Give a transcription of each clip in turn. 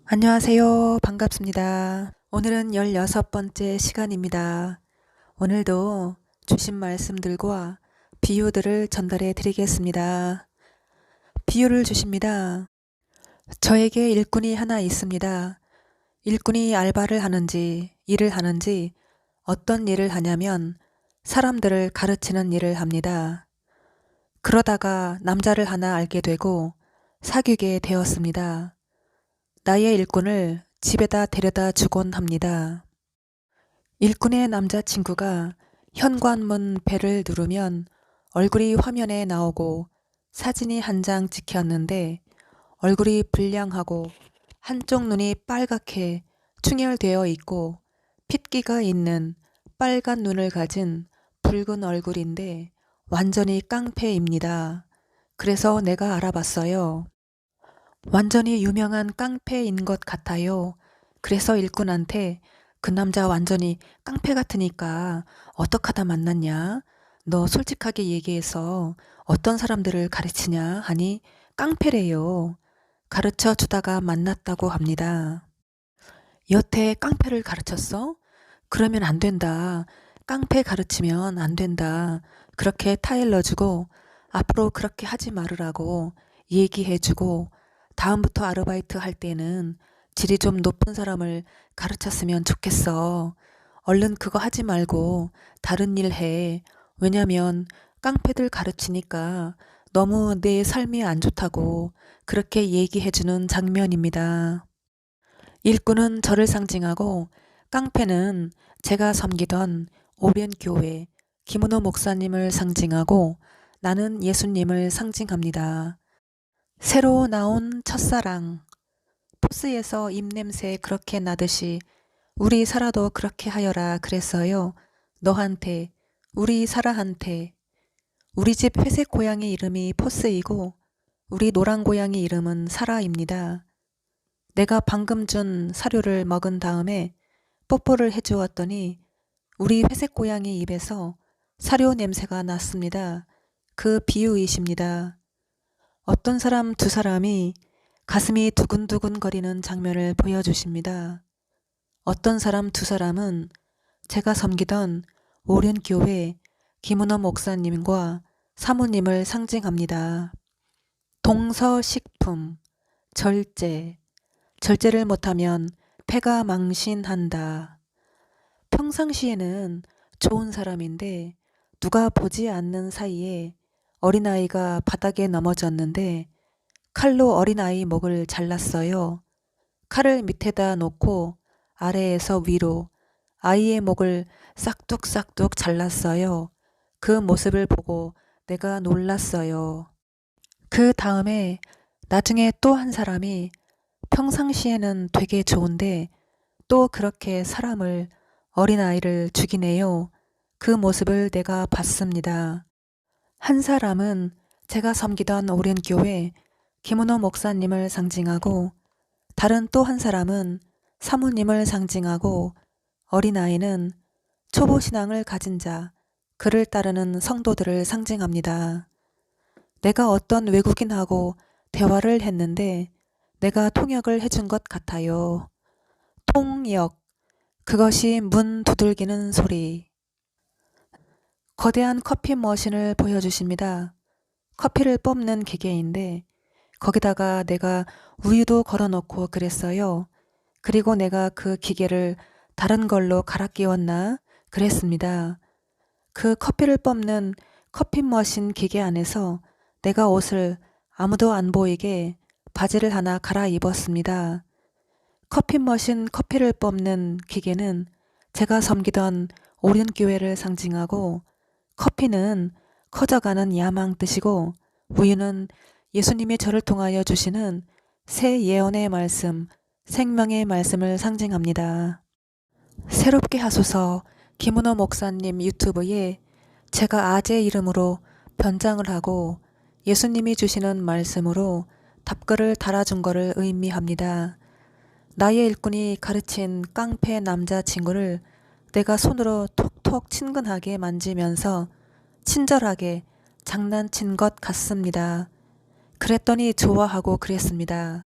안녕하세요. 반갑습니다. 오늘은 16번째 시간입니다. 오늘도 주신 말씀들과 비유들을 전달해 드리겠습니다. 비유를 주십니다. 저에게 일꾼이 하나 있습니다. 일꾼이 알바를 하는지 일을 하는지 어떤 일을 하냐면 사람들을 가르치는 일을 합니다. 그러다가 남자를 하나 알게 되고 사귀게 되었습니다. 나의 일꾼을 집에다 데려다 주곤 합니다. 일꾼의 남자친구가 현관문 벨을 누르면 얼굴이 화면에 나오고 사진이 한 장 찍혔는데 얼굴이 불량하고 한쪽 눈이 빨갛게 충혈되어 있고 핏기가 있는 빨간 눈을 가진 붉은 얼굴인데 완전히 깡패입니다. 그래서 내가 알아봤어요. 완전히 유명한 깡패인 것 같아요. 그래서 일꾼한테 그 남자 완전히 깡패 같으니까 어떡하다 만났냐? 너 솔직하게 얘기해서 어떤 사람들을 가르치냐? 하니 깡패래요. 가르쳐 주다가 만났다고 합니다. 여태 깡패를 가르쳤어? 그러면 안 된다. 깡패 가르치면 안 된다. 그렇게 타일러주고 앞으로 그렇게 하지 말으라고 얘기해주고 다음부터 아르바이트 할 때는 질이 좀 높은 사람을 가르쳤으면 좋겠어. 얼른 그거 하지 말고 다른 일 해. 왜냐면 깡패들 가르치니까 너무 내 삶이 안 좋다고 그렇게 얘기해주는 장면입니다. 일꾼은 저를 상징하고 깡패는 제가 섬기던 오변교회 김은호 목사님을 상징하고 나는 예수님을 상징합니다. 새로 나온 첫사랑, 포스에서 입냄새 그렇게 나듯이 우리 사라도 그렇게 하여라 그랬어요. 너한테, 우리 사라한테. 우리 집 회색 고양이 이름이 포스이고 우리 노란 고양이 이름은 사라입니다. 내가 방금 준 사료를 먹은 다음에 뽀뽀를 해주었더니 우리 회색 고양이 입에서 사료 냄새가 났습니다. 그 비유이십니다. 어떤 사람 두 사람이 가슴이 두근두근 거리는 장면을 보여주십니다. 어떤 사람 두 사람은 제가 섬기던 오륜교회 김은호 목사님과 사모님을 상징합니다. 동서식품, 절제, 절제를 못하면 패가 망신한다. 평상시에는 좋은 사람인데 누가 보지 않는 사이에 어린아이가 바닥에 넘어졌는데 칼로 어린아이 목을 잘랐어요. 칼을 밑에다 놓고 아래에서 위로 아이의 목을 싹둑싹둑 잘랐어요. 그 모습을 보고 내가 놀랐어요. 그 다음에 나중에 또 한 사람이 평상시에는 되게 좋은데 또 그렇게 사람을 어린아이를 죽이네요. 그 모습을 내가 봤습니다. 한 사람은 제가 섬기던 오륜교회 김은호 목사님을 상징하고 다른 또 한 사람은 사모님을 상징하고 어린아이는 초보신앙을 가진 자, 그를 따르는 성도들을 상징합니다. 내가 어떤 외국인하고 대화를 했는데 내가 통역을 해준 것 같아요. 통역, 그것이 문 두들기는 소리. 거대한 커피 머신을 보여주십니다. 커피를 뽑는 기계인데 거기다가 내가 우유도 걸어놓고 그랬어요. 그리고 내가 그 기계를 다른 걸로 갈아 끼웠나 그랬습니다. 그 커피를 뽑는 커피 머신 기계 안에서 내가 옷을 아무도 안 보이게 바지를 하나 갈아입었습니다. 커피 머신 커피를 뽑는 기계는 제가 섬기던 오륜교회를 상징하고 커피는 커져가는 야망 뜻이고 우유는 예수님이 저를 통하여 주시는 새 예언의 말씀, 생명의 말씀을 상징합니다. 새롭게 하소서 김은호 목사님 유튜브에 제가 아재 이름으로 변장을 하고 예수님이 주시는 말씀으로 답글을 달아준 거를 의미합니다. 나의 일꾼이 가르친 깡패 남자친구를 내가 손으로 톡톡 친근하게 만지면서 친절하게 장난친 것 같습니다. 그랬더니 좋아하고 그랬습니다.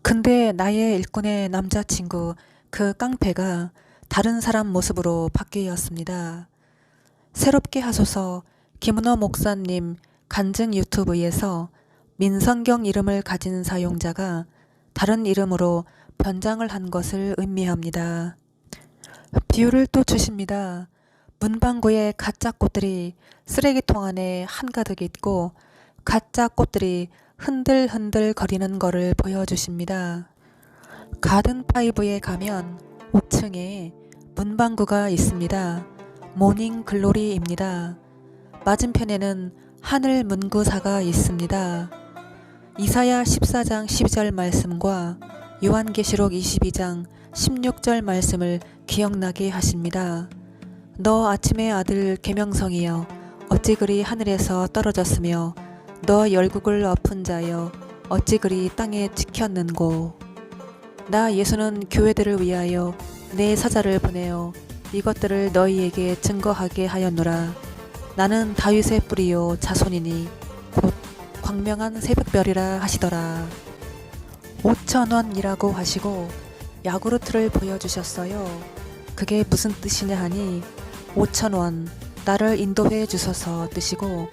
근데 나의 일꾼의 남자친구 그 깡패가 다른 사람 모습으로 바뀌었습니다. 새롭게 하소서 김은호 목사님 간증 유튜브에서 민성경 이름을 가진 사용자가 다른 이름으로 변장을 한 것을 의미합니다. 비유를 또 주십니다. 문방구에 가짜 꽃들이 쓰레기통 안에 한가득 있고 가짜 꽃들이 흔들흔들 거리는 거를 보여주십니다. 가든파이브에 가면 5층에 문방구가 있습니다. 모닝 글로리입니다. 맞은편에는 하늘 문구사가 있습니다. 이사야 14장 12절 말씀과 요한계시록 22장 16절 말씀을 기억나게 하십니다. 너 아침의 아들 계명성이여 어찌 그리 하늘에서 떨어졌으며 너 열국을 엎은 자여 어찌 그리 땅에 찍혔는고. 나 예수는 교회들을 위하여 내 사자를 보내어 이것들을 너희에게 증거하게 하였노라. 나는 다윗의 뿌리요 자손이니 곧 광명한 새벽별이라 하시더라. 5,000원이라고 하시고 야구르트를 보여주셨어요. 그게 무슨 뜻이냐 하니 5,000원 나를 인도해 주소서 뜻이고,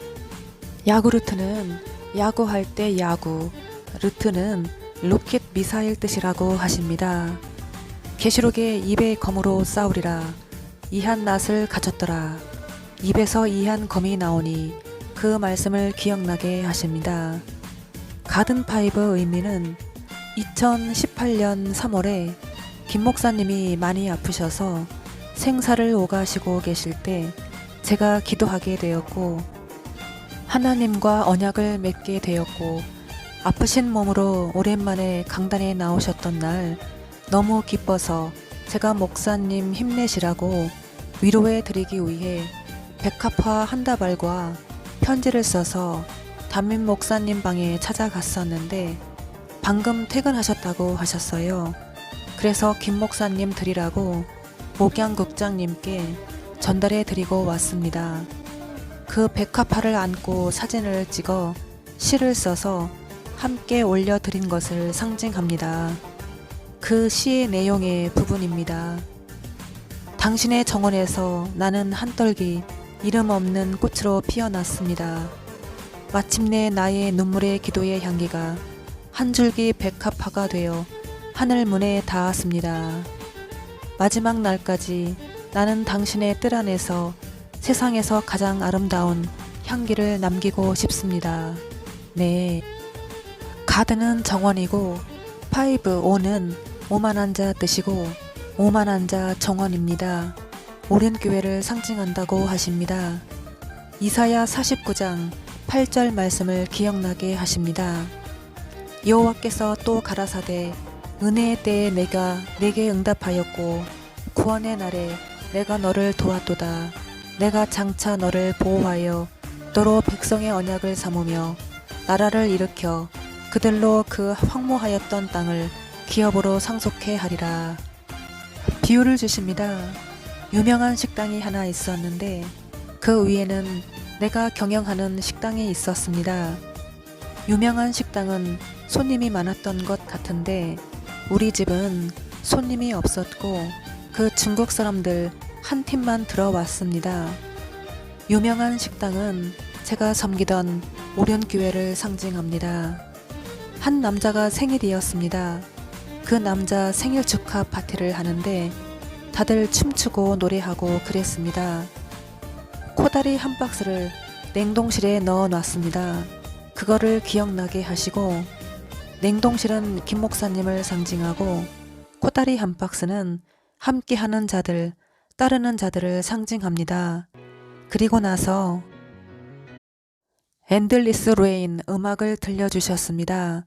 야구르트는 야구할 때 야구, 르트는 로켓 미사일 뜻이라고 하십니다. 계시록에 입의 검으로 싸우리라. 이한 낫을 가졌더라. 입에서 이한 검이 나오니 그 말씀을 기억나게 하십니다. 가든파이브 의미는 2018년 3월에 김 목사님이 많이 아프셔서 생사를 오가시고 계실 때 제가 기도하게 되었고 하나님과 언약을 맺게 되었고 아프신 몸으로 오랜만에 강단에 나오셨던 날 너무 기뻐서 제가 목사님 힘내시라고 위로해 드리기 위해 백합화 한 다발과 편지를 써서 담임 목사님 방에 찾아갔었는데 방금 퇴근하셨다고 하셨어요. 그래서 김 목사님 드리라고 목양국장님께 전달해 드리고 왔습니다. 그 백합화를 안고 사진을 찍어 시를 써서 함께 올려드린 것을 상징합니다. 그 시의 내용의 부분입니다. 당신의 정원에서 나는 한떨기 이름 없는 꽃으로 피어났습니다. 마침내 나의 눈물의 기도의 향기가 한 줄기 백합화가 되어 하늘 문에 닿았습니다. 마지막 날까지 나는 당신의 뜰 안에서 세상에서 가장 아름다운 향기를 남기고 싶습니다. 네. 가드는 정원이고 파이브 오는 오만한 자 뜻이고 오만한 자 정원입니다. 오랜 교회를 상징한다고 하십니다. 이사야 49장 8절 말씀을 기억나게 하십니다. 여호와께서 또 가라사대 은혜의 때에 내가 내게 응답하였고 구원의 날에 내가 너를 도왔도다. 내가 장차 너를 보호하여 너로 백성의 언약을 삼으며 나라를 일으켜 그들로 그 황무하였던 땅을 기업으로 상속해 하리라. 비유를 주십니다. 유명한 식당이 하나 있었는데 그 위에는 내가 경영하는 식당이 있었습니다. 유명한 식당은 손님이 많았던 것 같은데 우리 집은 손님이 없었고 그 중국 사람들 한 팀만 들어왔습니다. 유명한 식당은 제가 섬기던 오련교회를 상징합니다. 한 남자가 생일이었습니다. 그 남자 생일 축하 파티를 하는데 다들 춤추고 노래하고 그랬습니다. 코다리 한 박스를 냉동실에 넣어 놨습니다. 그거를 기억나게 하시고, 냉동실은 김 목사님을 상징하고 코다리 한 박스는 함께하는 자들, 따르는 자들을 상징합니다. 그리고 나서 엔들리스 레인 음악을 들려주셨습니다.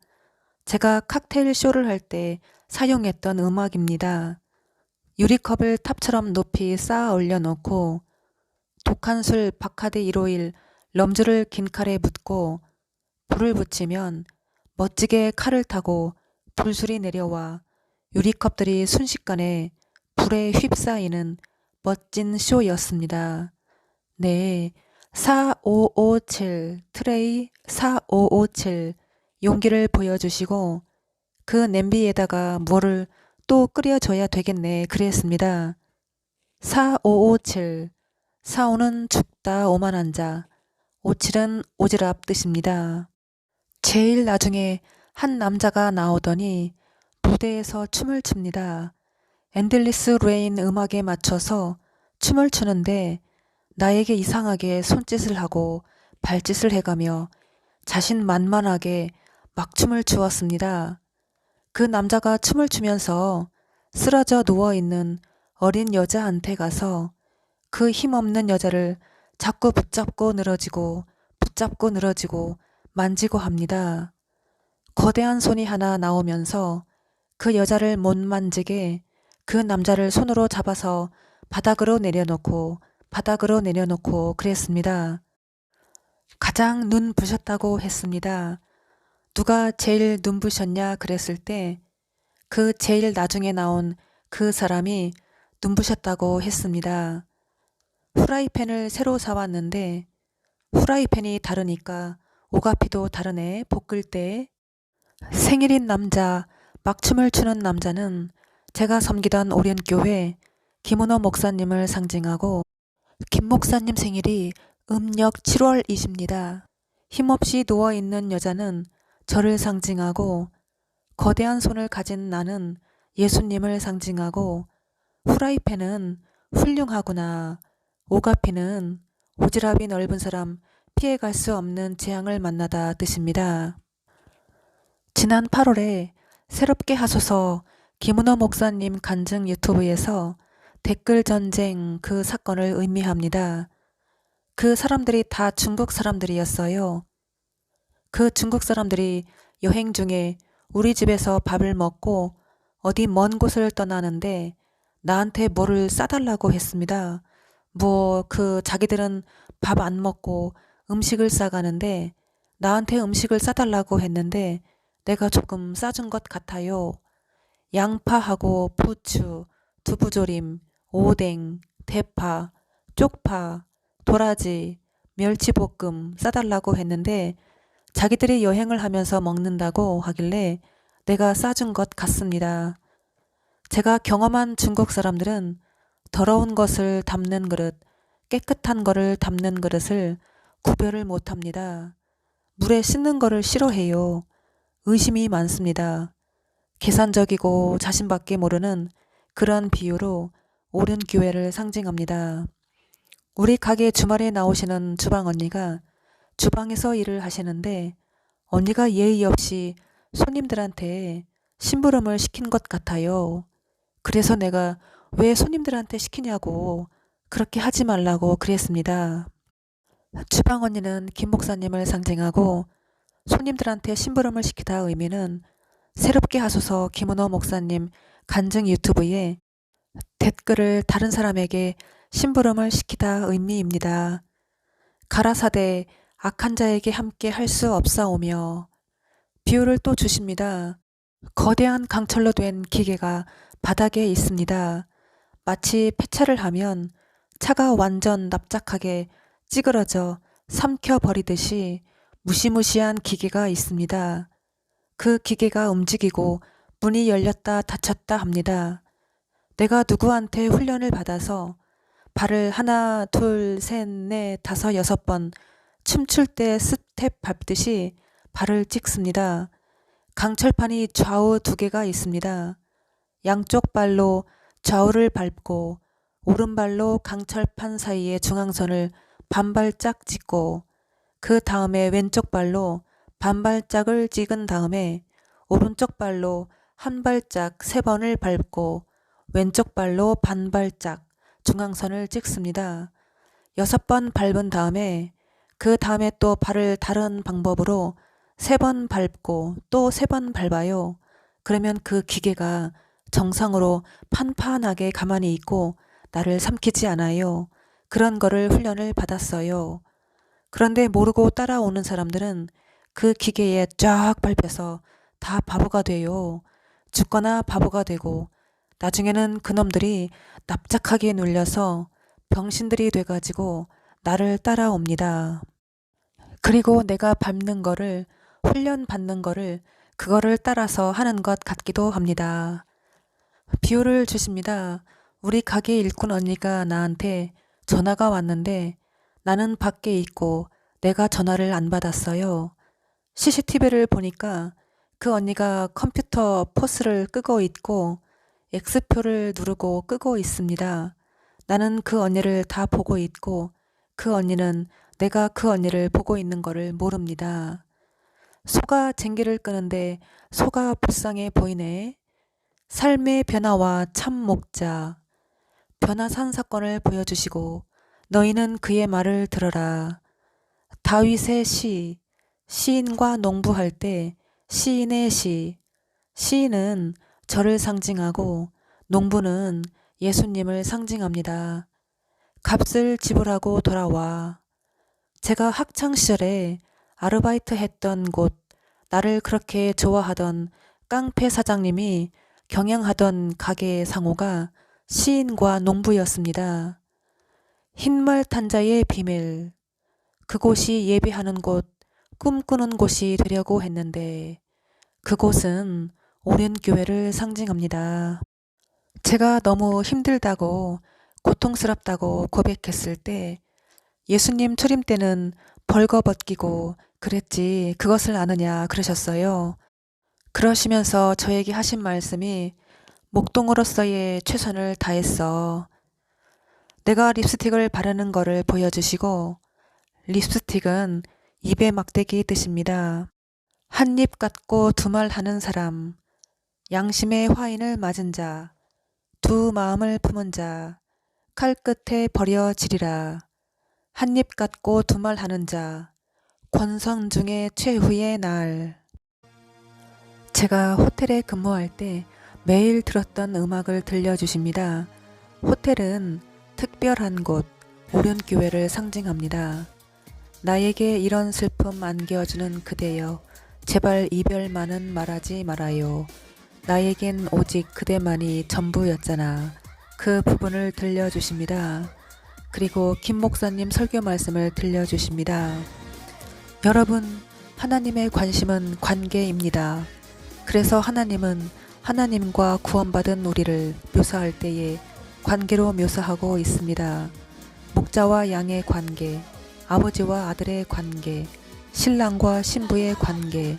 제가 칵테일 쇼를 할 때 사용했던 음악입니다. 유리컵을 탑처럼 높이 쌓아 올려놓고 독한 술 바카디 151 럼주를 긴 칼에 묻고 불을 붙이면 멋지게 칼을 타고 불술이 내려와 유리컵들이 순식간에 불에 휩싸이는 멋진 쇼였습니다. 네, 4557 트레이 4557 용기를 보여주시고 그 냄비에다가 뭐를 또 끓여줘야 되겠네 그랬습니다. 4557 45는 죽다 오만한 자, 57은 오지랖 뜻입니다. 제일 나중에 한 남자가 나오더니 무대에서 춤을 춥니다. 엔들리스 레인 음악에 맞춰서 춤을 추는데 나에게 이상하게 손짓을 하고 발짓을 해가며 자신만만하게 막 춤을 추었습니다. 그 남자가 춤을 추면서 쓰러져 누워있는 어린 여자한테 가서 그 힘없는 여자를 자꾸 붙잡고 늘어지고 만지고 합니다. 거대한 손이 하나 나오면서 그 여자를 못 만지게 그 남자를 손으로 잡아서 바닥으로 내려놓고 그랬습니다. 가장 눈부셨다고 했습니다. 누가 제일 눈부셨냐 그랬을 때 그 제일 나중에 나온 그 사람이 눈부셨다고 했습니다. 후라이팬을 새로 사왔는데 후라이팬이 다르니까 오가피도 다르네 볶을 때. 생일인 남자, 막춤을 추는 남자는 제가 섬기던 오련교회 김은호 목사님을 상징하고 김 목사님 생일이 음력 7월이십니다. 힘없이 누워있는 여자는 저를 상징하고 거대한 손을 가진 나는 예수님을 상징하고 후라이팬은 훌륭하구나. 오가피는 오지랖이 넓은 사람 피해갈 수 없는 재앙을 만나다 뜻입니다. 지난 8월에 새롭게 하소서 김은호 목사님 간증 유튜브에서 댓글 전쟁 그 사건을 의미합니다. 그 사람들이 다 중국 사람들이었어요. 그 중국 사람들이 여행 중에 우리 집에서 밥을 먹고 어디 먼 곳을 떠나는데 나한테 뭐를 싸달라고 했습니다. 자기들은 밥 안 먹고 음식을 싸가는데 나한테 음식을 싸달라고 했는데 내가 조금 싸준 것 같아요. 양파하고 부추, 두부조림, 오뎅, 대파, 쪽파, 도라지, 멸치볶음 싸달라고 했는데 자기들이 여행을 하면서 먹는다고 하길래 내가 싸준 것 같습니다. 제가 경험한 중국 사람들은 더러운 것을 담는 그릇, 깨끗한 거를 담는 그릇을 구별을 못합니다. 물에 씻는 거를 싫어해요. 의심이 많습니다. 계산적이고 자신밖에 모르는 그런 비유로 옳은 교회를 상징합니다. 우리 가게 주말에 나오시는 주방 언니가 주방에서 일을 하시는데 언니가 예의 없이 손님들한테 심부름을 시킨 것 같아요. 그래서 내가 왜 손님들한테 시키냐고 그렇게 하지 말라고 그랬습니다. 주방 언니는 김 목사님을 상징하고 손님들한테 심부름을 시키다 의미는 새롭게 하소서 김은호 목사님 간증 유튜브에 댓글을 다른 사람에게 심부름을 시키다 의미입니다. 가라사대 악한 자에게 함께 할 수 없사오며 비유를 또 주십니다. 거대한 강철로 된 기계가 바닥에 있습니다. 마치 폐차를 하면 차가 완전 납작하게 찌그러져 삼켜버리듯이 무시무시한 기계가 있습니다. 그 기계가 움직이고 문이 열렸다 닫혔다 합니다. 내가 누구한테 훈련을 받아서 발을 하나, 둘, 셋, 넷, 다섯, 6번 춤출 때 스텝 밟듯이 발을 찍습니다. 강철판이 좌우 2개가 있습니다. 양쪽 발로 좌우를 밟고 오른발로 강철판 사이의 중앙선을 반발짝 찍고 그 다음에 왼쪽 발로 반발짝을 찍은 다음에 오른쪽 발로 한 발짝 3번을 밟고 왼쪽 발로 반발짝 중앙선을 찍습니다. 6번 밟은 다음에 그 다음에 또 발을 다른 방법으로 3번 밟고 또 3번 밟아요. 그러면 그 기계가 정상으로 판판하게 가만히 있고 나를 삼키지 않아요. 그런 거를 훈련을 받았어요. 그런데 모르고 따라오는 사람들은 그 기계에 쫙 밟혀서 다 바보가 돼요. 죽거나 바보가 되고 나중에는 그놈들이 납작하게 눌려서 병신들이 돼가지고 나를 따라옵니다. 그리고 내가 밟는 거를 훈련 받는 거를 그거를 따라서 하는 것 같기도 합니다. 비유를 주십니다. 우리 가게 일꾼 언니가 나한테 전화가 왔는데 나는 밖에 있고 내가 전화를 안 받았어요. CCTV를 보니까 그 언니가 컴퓨터 포스를 끄고 있고 X표를 누르고 끄고 있습니다. 나는 그 언니를 다 보고 있고 그 언니는 내가 그 언니를 보고 있는 거를 모릅니다. 소가 쟁기를 끄는데 소가 불쌍해 보이네. 삶의 변화와 참 목자. 변화산 사건을 보여주시고 너희는 그의 말을 들어라. 다윗의 시. 시인과 농부할 때 시인의 시. 시인은 저를 상징하고 농부는 예수님을 상징합니다. 값을 지불하고 돌아와. 제가 학창시절에 아르바이트 했던 곳, 나를 그렇게 좋아하던 깡패 사장님이 경영하던 가게의 상호가 시인과 농부였습니다. 흰말 탄자의 비밀. 그곳이 예배하는 곳, 꿈꾸는 곳이 되려고 했는데 그곳은 오륜교회를 상징합니다. 제가 너무 힘들다고 고통스럽다고 고백했을 때 예수님 초림 때는 벌거벗기고 그랬지 그것을 아느냐 그러셨어요. 그러시면서 저에게 하신 말씀이 목동으로서의 최선을 다했어. 내가 립스틱을 바르는 거를 보여주시고 립스틱은 입에 막대기 뜻입니다. 한 입 갖고 두 말 하는 사람, 양심의 화인을 맞은 자, 두 마음을 품은 자, 칼 끝에 버려지리라. 한 입 갖고 두 말 하는 자, 권성 중에 최후의 날. 제가 호텔에 근무할 때 매일 들었던 음악을 들려주십니다. 호텔은 특별한 곳, 오륜교회를 상징합니다. 나에게 이런 슬픔 안겨주는 그대여, 제발 이별만은 말하지 말아요. 나에겐 오직 그대만이 전부였잖아. 그 부분을 들려주십니다. 그리고 김 목사님 설교 말씀을 들려주십니다. 여러분, 하나님의 관심은 관계입니다. 그래서 하나님은 하나님과 구원받은 우리를 묘사할 때에 관계로 묘사하고 있습니다. 목자와 양의 관계, 아버지와 아들의 관계, 신랑과 신부의 관계,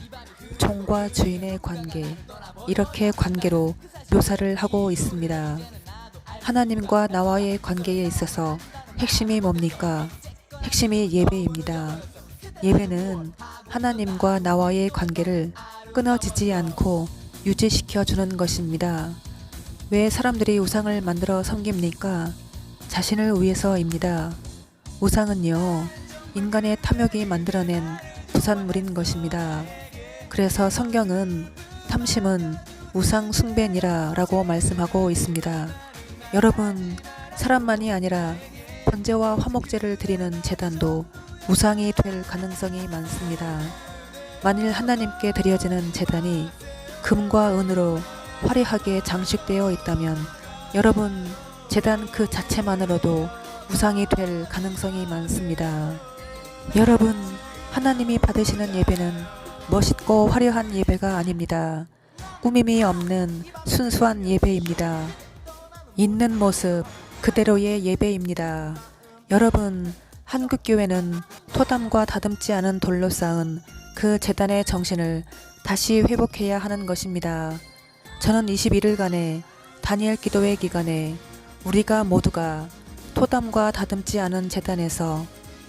종과 주인의 관계, 이렇게 관계로 묘사를 하고 있습니다. 하나님과 나와의 관계에 있어서 핵심이 뭡니까? 핵심이 예배입니다. 예배는 하나님과 나와의 관계를 끊어지지 않고 유지시켜 주는 것입니다. 왜 사람들이 우상을 만들어 섬깁니까? 자신을 위해서입니다. 우상은요, 인간의 탐욕이 만들어낸 부산물인 것입니다. 그래서 성경은 탐심은 우상 숭배니라 라고 말씀하고 있습니다. 여러분, 사람만이 아니라 번제와 화목제를 드리는 제단도 우상이 될 가능성이 많습니다. 만일 하나님께 드려지는 제단이 금과 은으로 화려하게 장식되어 있다면 여러분, 제단 그 자체만으로도 우상이 될 가능성이 많습니다. 여러분, 하나님이 받으시는 예배는 멋있고 화려한 예배가 아닙니다. 꾸밈이 없는 순수한 예배입니다. 있는 모습 그대로의 예배입니다. 여러분, 한국교회는 토담과 다듬지 않은 돌로 쌓은 그 제단의 정신을 다시 회복해야 하는 것입니다. 저는 21일간의 다니엘 기도회 기간에 우리가 모두가 토담과 다듬지 않은 제단에서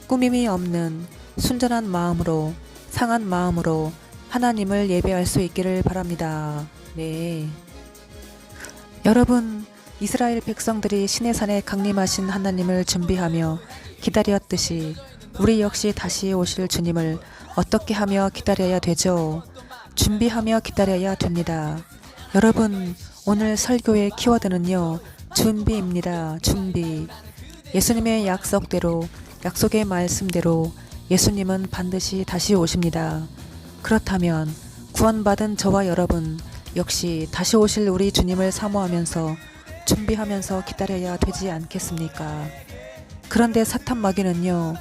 꾸밈이 없는 순전한 마음으로, 상한 마음으로 하나님을 예배할 수 있기를 바랍니다. 네. 여러분, 이스라엘 백성들이 시내산에 강림하신 하나님을 준비하며 기다렸듯이 우리 역시 다시 오실 주님을 어떻게 하며 기다려야 되죠? 준비하며 기다려야 됩니다. 여러분, 오늘 설교의 키워드는요, 준비입니다. 준비. 예수님의 약속대로, 약속의 말씀대로 예수님은 반드시 다시 오십니다. 그렇다면 구원받은 저와 여러분 역시 다시 오실 우리 주님을 사모하면서 준비하면서 기다려야 되지 않겠습니까? 그런데 사탄마귀는요,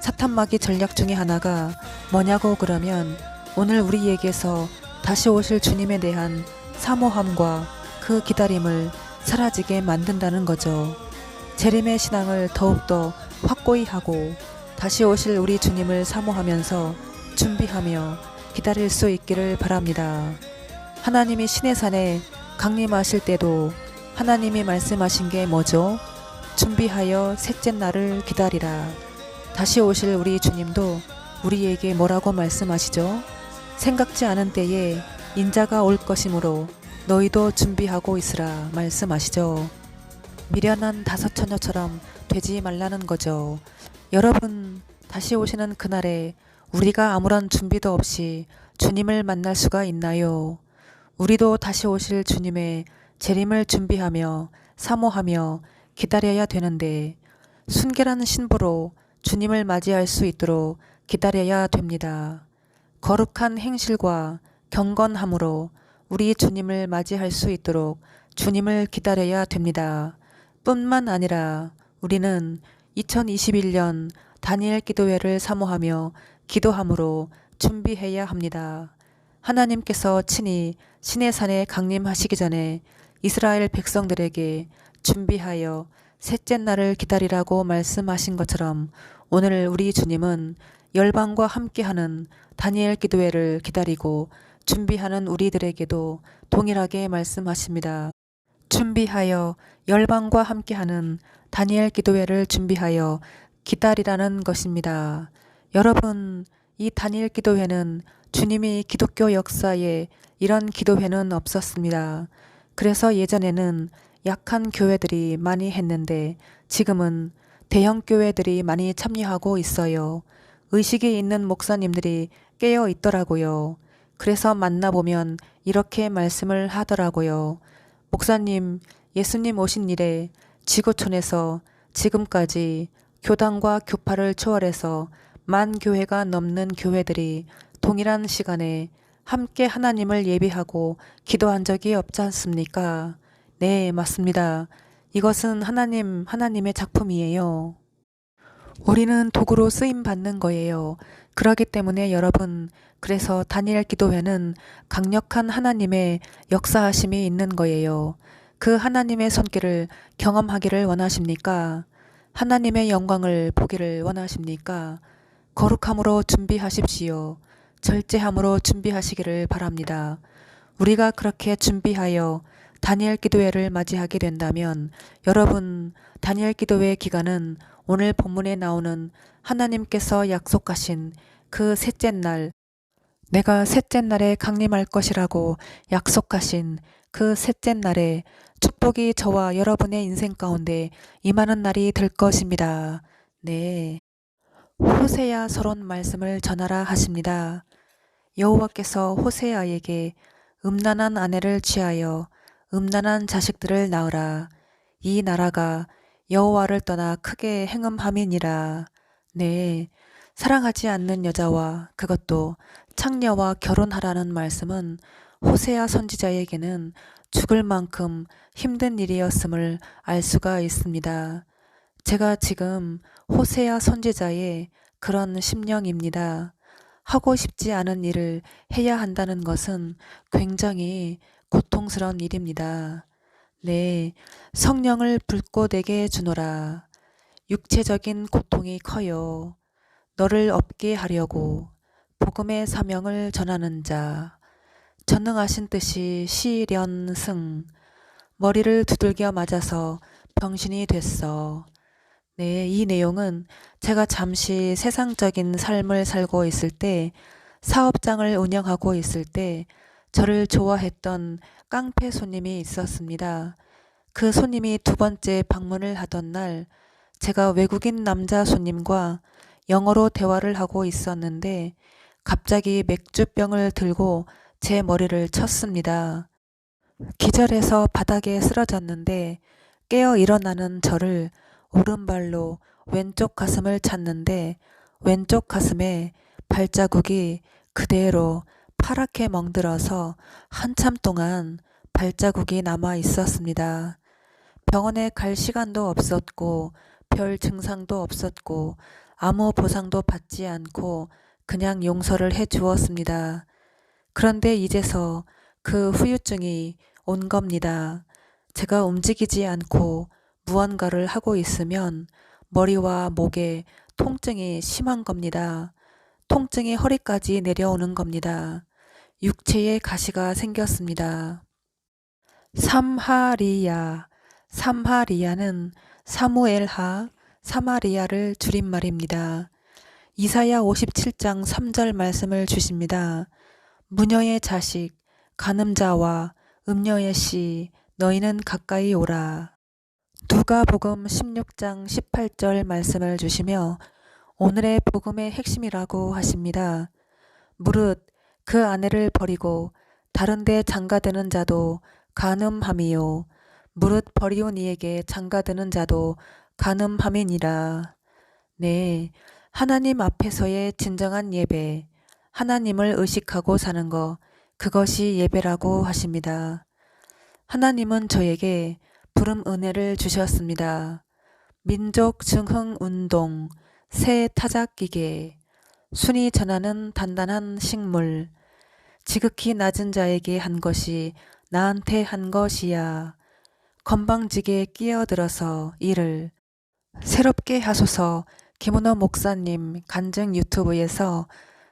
사탄마귀 전략 중에 하나가 뭐냐고 그러면 오늘 우리에게서 다시 오실 주님에 대한 사모함과 그 기다림을 사라지게 만든다는 거죠. 재림의 신앙을 더욱더 확고히 하고 다시 오실 우리 주님을 사모하면서 준비하며 기다릴 수 있기를 바랍니다. 하나님이 시내산에 강림하실 때도 하나님이 말씀하신 게 뭐죠? 준비하여 셋째 날을 기다리라. 다시 오실 우리 주님도 우리에게 뭐라고 말씀하시죠? 생각지 않은 때에 인자가 올 것이므로 너희도 준비하고 있으라 말씀하시죠. 미련한 다섯 처녀처럼 되지 말라는 거죠. 여러분, 다시 오시는 그날에 우리가 아무런 준비도 없이 주님을 만날 수가 있나요? 우리도 다시 오실 주님의 재림을 준비하며 사모하며 기다려야 되는데 순결한 신부로 주님을 맞이할 수 있도록 기다려야 됩니다. 거룩한 행실과 경건함으로 우리 주님을 맞이할 수 있도록 주님을 기다려야 됩니다. 뿐만 아니라 우리는 2021년 다니엘 기도회를 사모하며 기도함으로 준비해야 합니다. 하나님께서 친히 시내산에 강림하시기 전에 이스라엘 백성들에게 준비하여 셋째 날을 기다리라고 말씀하신 것처럼 오늘 우리 주님은 열방과 함께하는 다니엘 기도회를 기다리고 준비하는 우리들에게도 동일하게 말씀하십니다. 준비하여 열방과 함께하는 다니엘 기도회를 준비하여 기다리라는 것입니다. 여러분, 이 다니엘 기도회는 주님이 기독교 역사에 이런 기도회는 없었습니다. 그래서 예전에는 약한 교회들이 많이 했는데 지금은 대형 교회들이 많이 참여하고 있어요. 의식이 있는 목사님들이 깨어 있더라고요. 그래서 만나보면 이렇게 말씀을 하더라고요. 목사님, 예수님 오신 이래 지구촌에서 지금까지 교단과 교파를 초월해서 10,000교회가 넘는 교회들이 동일한 시간에 함께 하나님을 예배하고 기도한 적이 없지 않습니까? 네, 맞습니다. 이것은 하나님의 작품이에요. 우리는 도구로 쓰임 받는 거예요. 그렇기 때문에 여러분, 그래서 다니엘 기도회는 강력한 하나님의 역사하심이 있는 거예요. 그 하나님의 손길을 경험하기를 원하십니까? 하나님의 영광을 보기를 원하십니까? 거룩함으로 준비하십시오. 절제함으로 준비하시기를 바랍니다. 우리가 그렇게 준비하여 다니엘 기도회를 맞이하게 된다면 여러분, 다니엘 기도회 기간은 오늘 본문에 나오는 하나님께서 약속하신 그 셋째 날, 내가 셋째 날에 강림할 것이라고 약속하신 그 셋째 날에 축복이 저와 여러분의 인생 가운데 임하는 날이 될 것입니다. 네. 호세야 서론 말씀을 전하라 하십니다. 여호와께서 호세아에게 음란한 아내를 취하여 음란한 자식들을 낳으라. 이 나라가 여호와를 떠나 크게 행음함이니라. 네, 사랑하지 않는 여자와 그것도 창녀와 결혼하라는 말씀은 호세아 선지자에게는 죽을 만큼 힘든 일이었음을 알 수가 있습니다. 제가 지금 호세아 선지자의 그런 심령입니다. 하고 싶지 않은 일을 해야 한다는 것은 굉장히 고통스러운 일입니다. 네, 성령을 불꽃에게 주노라. 육체적인 고통이 커요. 너를 없게 하려고 복음의 사명을 전하는 자. 전능하신 뜻이 시련승. 머리를 두들겨 맞아서 병신이 됐어. 네, 이 내용은 제가 잠시 세상적인 삶을 살고 있을 때, 사업장을 운영하고 있을 때 저를 좋아했던 깡패 손님이 있었습니다. 그 손님이 두 번째 방문을 하던 날 제가 외국인 남자 손님과 영어로 대화를 하고 있었는데 갑자기 맥주병을 들고 제 머리를 쳤습니다. 기절해서 바닥에 쓰러졌는데 깨어 일어나는 저를 오른발로 왼쪽 가슴을 찼는데 왼쪽 가슴에 발자국이 그대로 파랗게 멍들어서 한참 동안 발자국이 남아 있었습니다. 병원에 갈 시간도 없었고 별 증상도 없었고 아무 보상도 받지 않고 그냥 용서를 해 주었습니다. 그런데 이제서 그 후유증이 온 겁니다. 제가 움직이지 않고 무언가를 하고 있으면 머리와 목에 통증이 심한 겁니다. 통증이 허리까지 내려오는 겁니다. 육체에 가시가 생겼습니다. 삼하리야. 삼하리야는 사무엘하, 사마리아를 줄임말입니다. 이사야 57장 3절 말씀을 주십니다. 무녀의 자식, 간음자와 음녀의 씨, 너희는 가까이 오라. 누가복음 16장 18절 말씀을 주시며 오늘의 복음의 핵심이라고 하십니다. 무릇 그 아내를 버리고 다른 데 장가드는 자도 간음함이요. 무릇 버리온 이에게 장가드는 자도 간음함이니라. 네, 하나님 앞에서의 진정한 예배, 하나님을 의식하고 사는 것, 그것이 예배라고 하십니다. 하나님은 저에게 부름 은혜를 주셨습니다. 민족 증흥 운동, 새 타작기계, 순이 전하는 단단한 식물, 지극히 낮은 자에게 한 것이 나한테 한 것이야. 건방지게 끼어들어서 이를 새롭게 하소서. 김은호 목사님 간증 유튜브에서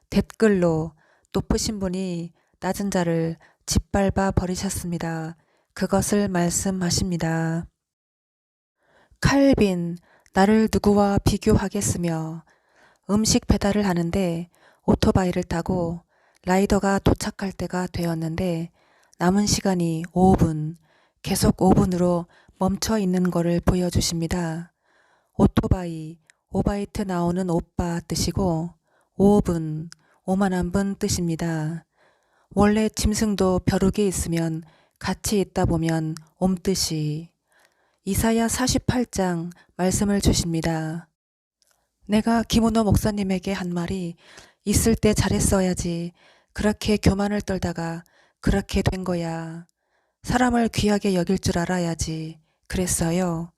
댓글로 높으신 분이 낮은 자를 짓밟아 버리셨습니다. 그것을 말씀하십니다. 칼빈, 나를 누구와 비교하겠으며 음식 배달을 하는데 오토바이를 타고 라이더가 도착할 때가 되었는데 남은 시간이 5분, 계속 5분으로 멈춰 있는 거를 보여주십니다. 오토바이, 오바이트 나오는 오빠 뜻이고 5분, 오만한 분 뜻입니다. 원래 짐승도 벼룩이 있으면 같이 있다 보면 옴뜻이. 이사야 48장 말씀을 주십니다. 내가 김은호 목사님에게 한 말이 있을 때 잘했어야지. 그렇게 교만을 떨다가 그렇게 된 거야. 사람을 귀하게 여길 줄 알아야지. 그랬어요.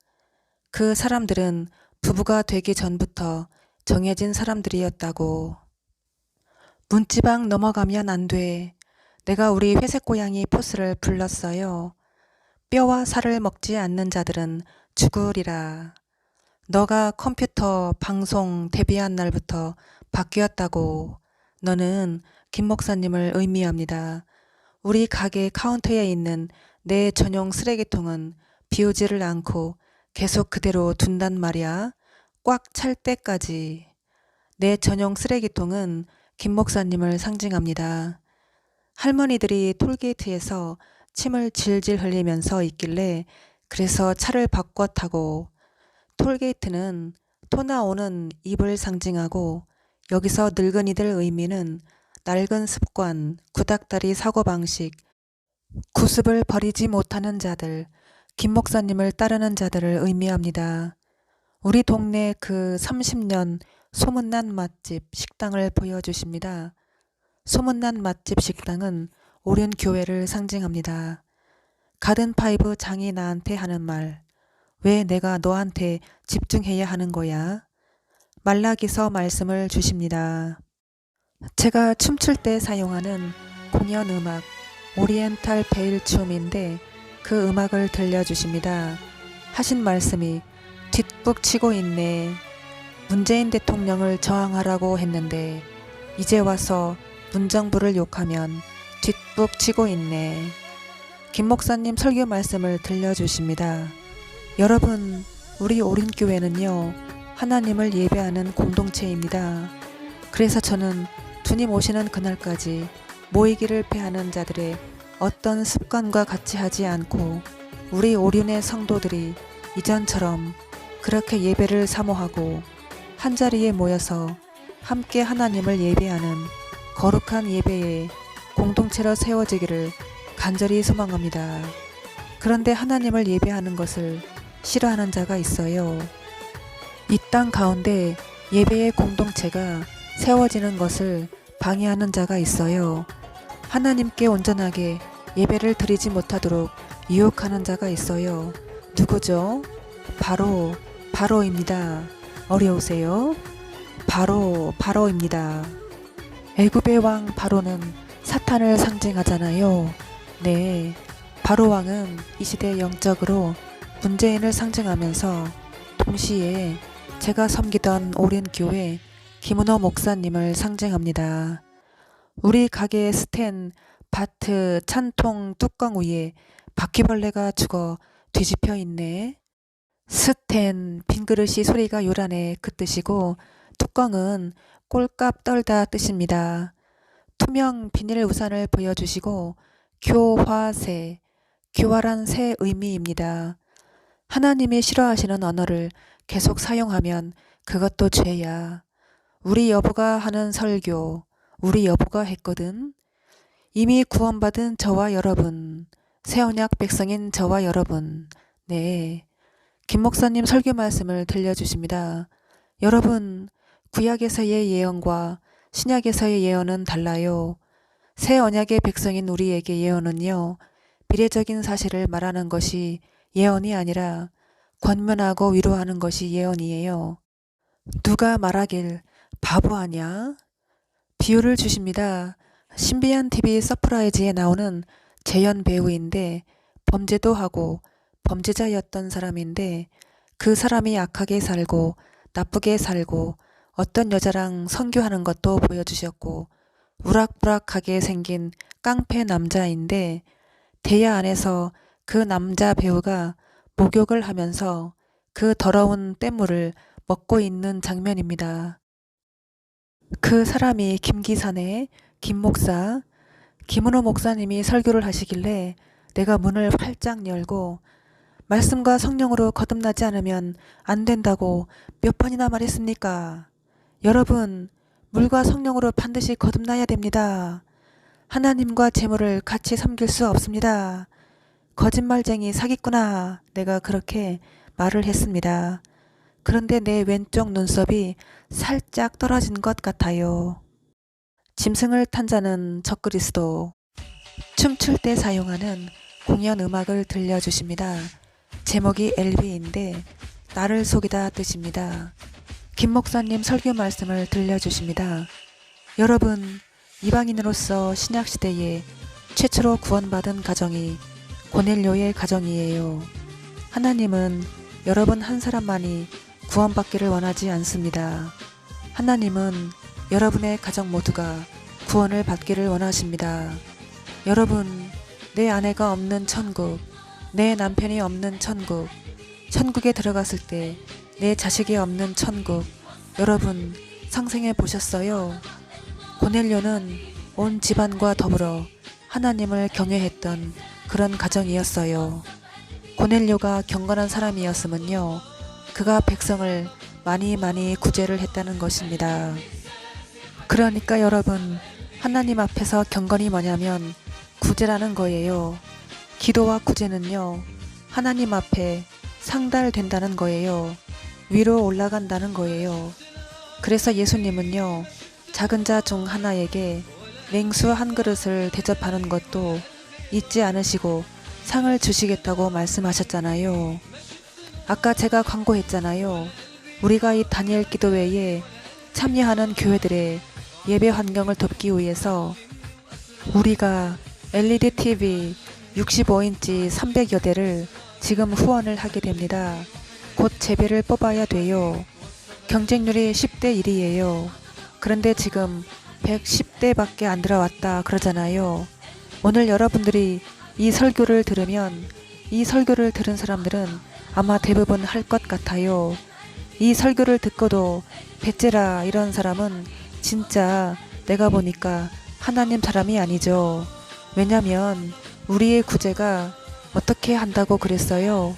그 사람들은 부부가 되기 전부터 정해진 사람들이었다고. 문지방 넘어가면 안 돼. 내가 우리 회색고양이 포스를 불렀어요. 뼈와 살을 먹지 않는 자들은 죽으리라. 너가 컴퓨터 방송 데뷔한 날부터 바뀌었다고. 너는 김 목사님을 의미합니다. 우리 가게 카운터에 있는 내 전용 쓰레기통은 비우지를 않고 계속 그대로 둔단 말이야. 꽉 찰 때까지. 내 전용 쓰레기통은 김 목사님을 상징합니다. 할머니들이 톨게이트에서 침을 질질 흘리면서 있길래 그래서 차를 바꿔 타고, 톨게이트는 토 나오는 입을 상징하고 여기서 늙은이들 의미는 낡은 습관, 구닥다리 사고방식, 구습을 버리지 못하는 자들, 김 목사님을 따르는 자들을 의미합니다. 우리 동네 그 30년 소문난 맛집 식당을 보여주십니다. 소문난 맛집 식당은 오륜교회를 상징합니다. 가든파이브 장이 나한테 하는 말, 왜 내가 너한테 집중해야 하는 거야? 말라기서 말씀을 주십니다. 제가 춤출 때 사용하는 공연 음악, 오리엔탈 베일 춤인데 그 음악을 들려주십니다. 하신 말씀이 뒷북 치고 있네. 문재인 대통령을 저항하라고 했는데 이제 와서 문정부를 욕하면 뒷북 치고 있네. 김 목사님 설교 말씀을 들려주십니다. 여러분, 우리 오륜교회는요, 하나님을 예배하는 공동체입니다. 그래서 저는 주님 오시는 그날까지 모이기를 패하는 자들의 어떤 습관과 같이 하지 않고 우리 오륜의 성도들이 이전처럼 그렇게 예배를 사모하고 한자리에 모여서 함께 하나님을 예배하는 거룩한 예배의 공동체로 세워지기를 간절히 소망합니다. 그런데 하나님을 예배하는 것을 싫어하는 자가 있어요. 이 땅 가운데 예배의 공동체가 세워지는 것을 방해하는 자가 있어요. 하나님께 온전하게 예배를 드리지 못하도록 유혹하는 자가 있어요. 누구죠? 바로입니다. 어려우세요? 바로입니다. 애굽의 왕 바로는 사탄을 상징하잖아요. 네, 바로왕은 이 시대 영적으로 문재인을 상징하면서 동시에 제가 섬기던 오랜 교회 김은호 목사님을 상징합니다. 우리 가게의 스텐 바트 찬통 뚜껑 위에 바퀴벌레가 죽어 뒤집혀 있네. 스텐 빈그릇이 소리가 요란해 그 뜻이고 뚜껑은 꼴값 떨다 뜻입니다. 투명 비닐 우산을 보여주시고 교화새, 교활한 새 의미입니다. 하나님이 싫어하시는 언어를 계속 사용하면 그것도 죄야. 우리 여보가 하는 설교, 우리 여보가 했거든. 이미 구원받은 저와 여러분, 새 언약 백성인 저와 여러분, 네, 김 목사님 설교 말씀을 들려주십니다. 여러분, 구약에서의 예언과 신약에서의 예언은 달라요. 새 언약의 백성인 우리에게 예언은요, 미래적인 사실을 말하는 것이 예언이 아니라 권면하고 위로하는 것이 예언이에요. 누가 말하길 바보 아냐? 비유를 주십니다. 신비한 TV 서프라이즈에 나오는 재현 배우인데 범죄도 하고 범죄자였던 사람인데 그 사람이 악하게 살고 나쁘게 살고 어떤 여자랑 선교하는 것도 보여주셨고 우락부락하게 생긴 깡패 남자인데 대야 안에서 그 남자 배우가 목욕을 하면서 그 더러운 떼물을 먹고 있는 장면입니다. 그 사람이 김기사네, 김목사, 김은호 목사님이 설교를 하시길래 내가 문을 활짝 열고 말씀과 성령으로 거듭나지 않으면 안 된다고 몇 번이나 말했습니까? 여러분, 물과 성령으로 반드시 거듭나야 됩니다. 하나님과 재물을 같이 섬길 수 없습니다. 거짓말쟁이 사기꾼아, 내가 그렇게 말을 했습니다. 그런데 내 왼쪽 눈썹이 살짝 떨어진 것 같아요. 짐승을 탄 자는 적그리스도. 춤출 때 사용하는 공연 음악을 들려주십니다. 제목이 엘비인데 나를 속이다 뜻입니다. 김 목사님 설교 말씀을 들려주십니다. 여러분, 이방인으로서 신약시대에 최초로 구원받은 가정이 고넬료의 가정이에요. 하나님은 여러분 한 사람만이 구원받기를 원하지 않습니다. 하나님은 여러분의 가정 모두가 구원을 받기를 원하십니다. 여러분, 내 아내가 없는 천국, 내 남편이 없는 천국, 천국에 들어갔을 때 내 자식이 없는 천국, 여러분 상상해 보셨어요? 고넬료는 온 집안과 더불어 하나님을 경외했던 그런 가정이었어요. 고넬료가 경건한 사람이었으면요, 그가 백성을 많이 구제를 했다는 것입니다. 그러니까 여러분, 하나님 앞에서 경건이 뭐냐면 구제라는 거예요. 기도와 구제는요, 하나님 앞에 상달된다는 거예요. 위로 올라간다는 거예요. 그래서 예수님은요, 작은 자 중 하나에게 냉수 한 그릇을 대접하는 것도 잊지 않으시고 상을 주시겠다고 말씀하셨잖아요. 아까 제가 광고했잖아요. 우리가 이 다니엘 기도회에 참여하는 교회들의 예배 환경을 돕기 위해서 우리가 LED TV 65인치 300여 대를 지금 후원을 하게 됩니다. 곧 재배를 뽑아야 돼요. 경쟁률이 10대 1이에요. 그런데 지금 110대밖에 안 들어왔다 그러잖아요. 오늘 여러분들이 이 설교를 들으면 이 설교를 들은 사람들은 아마 대부분 할 것 같아요. 이 설교를 듣고도 배째라 이런 사람은 진짜 내가 보니까 하나님 사람이 아니죠. 왜냐면 우리의 구제가 어떻게 한다고 그랬어요?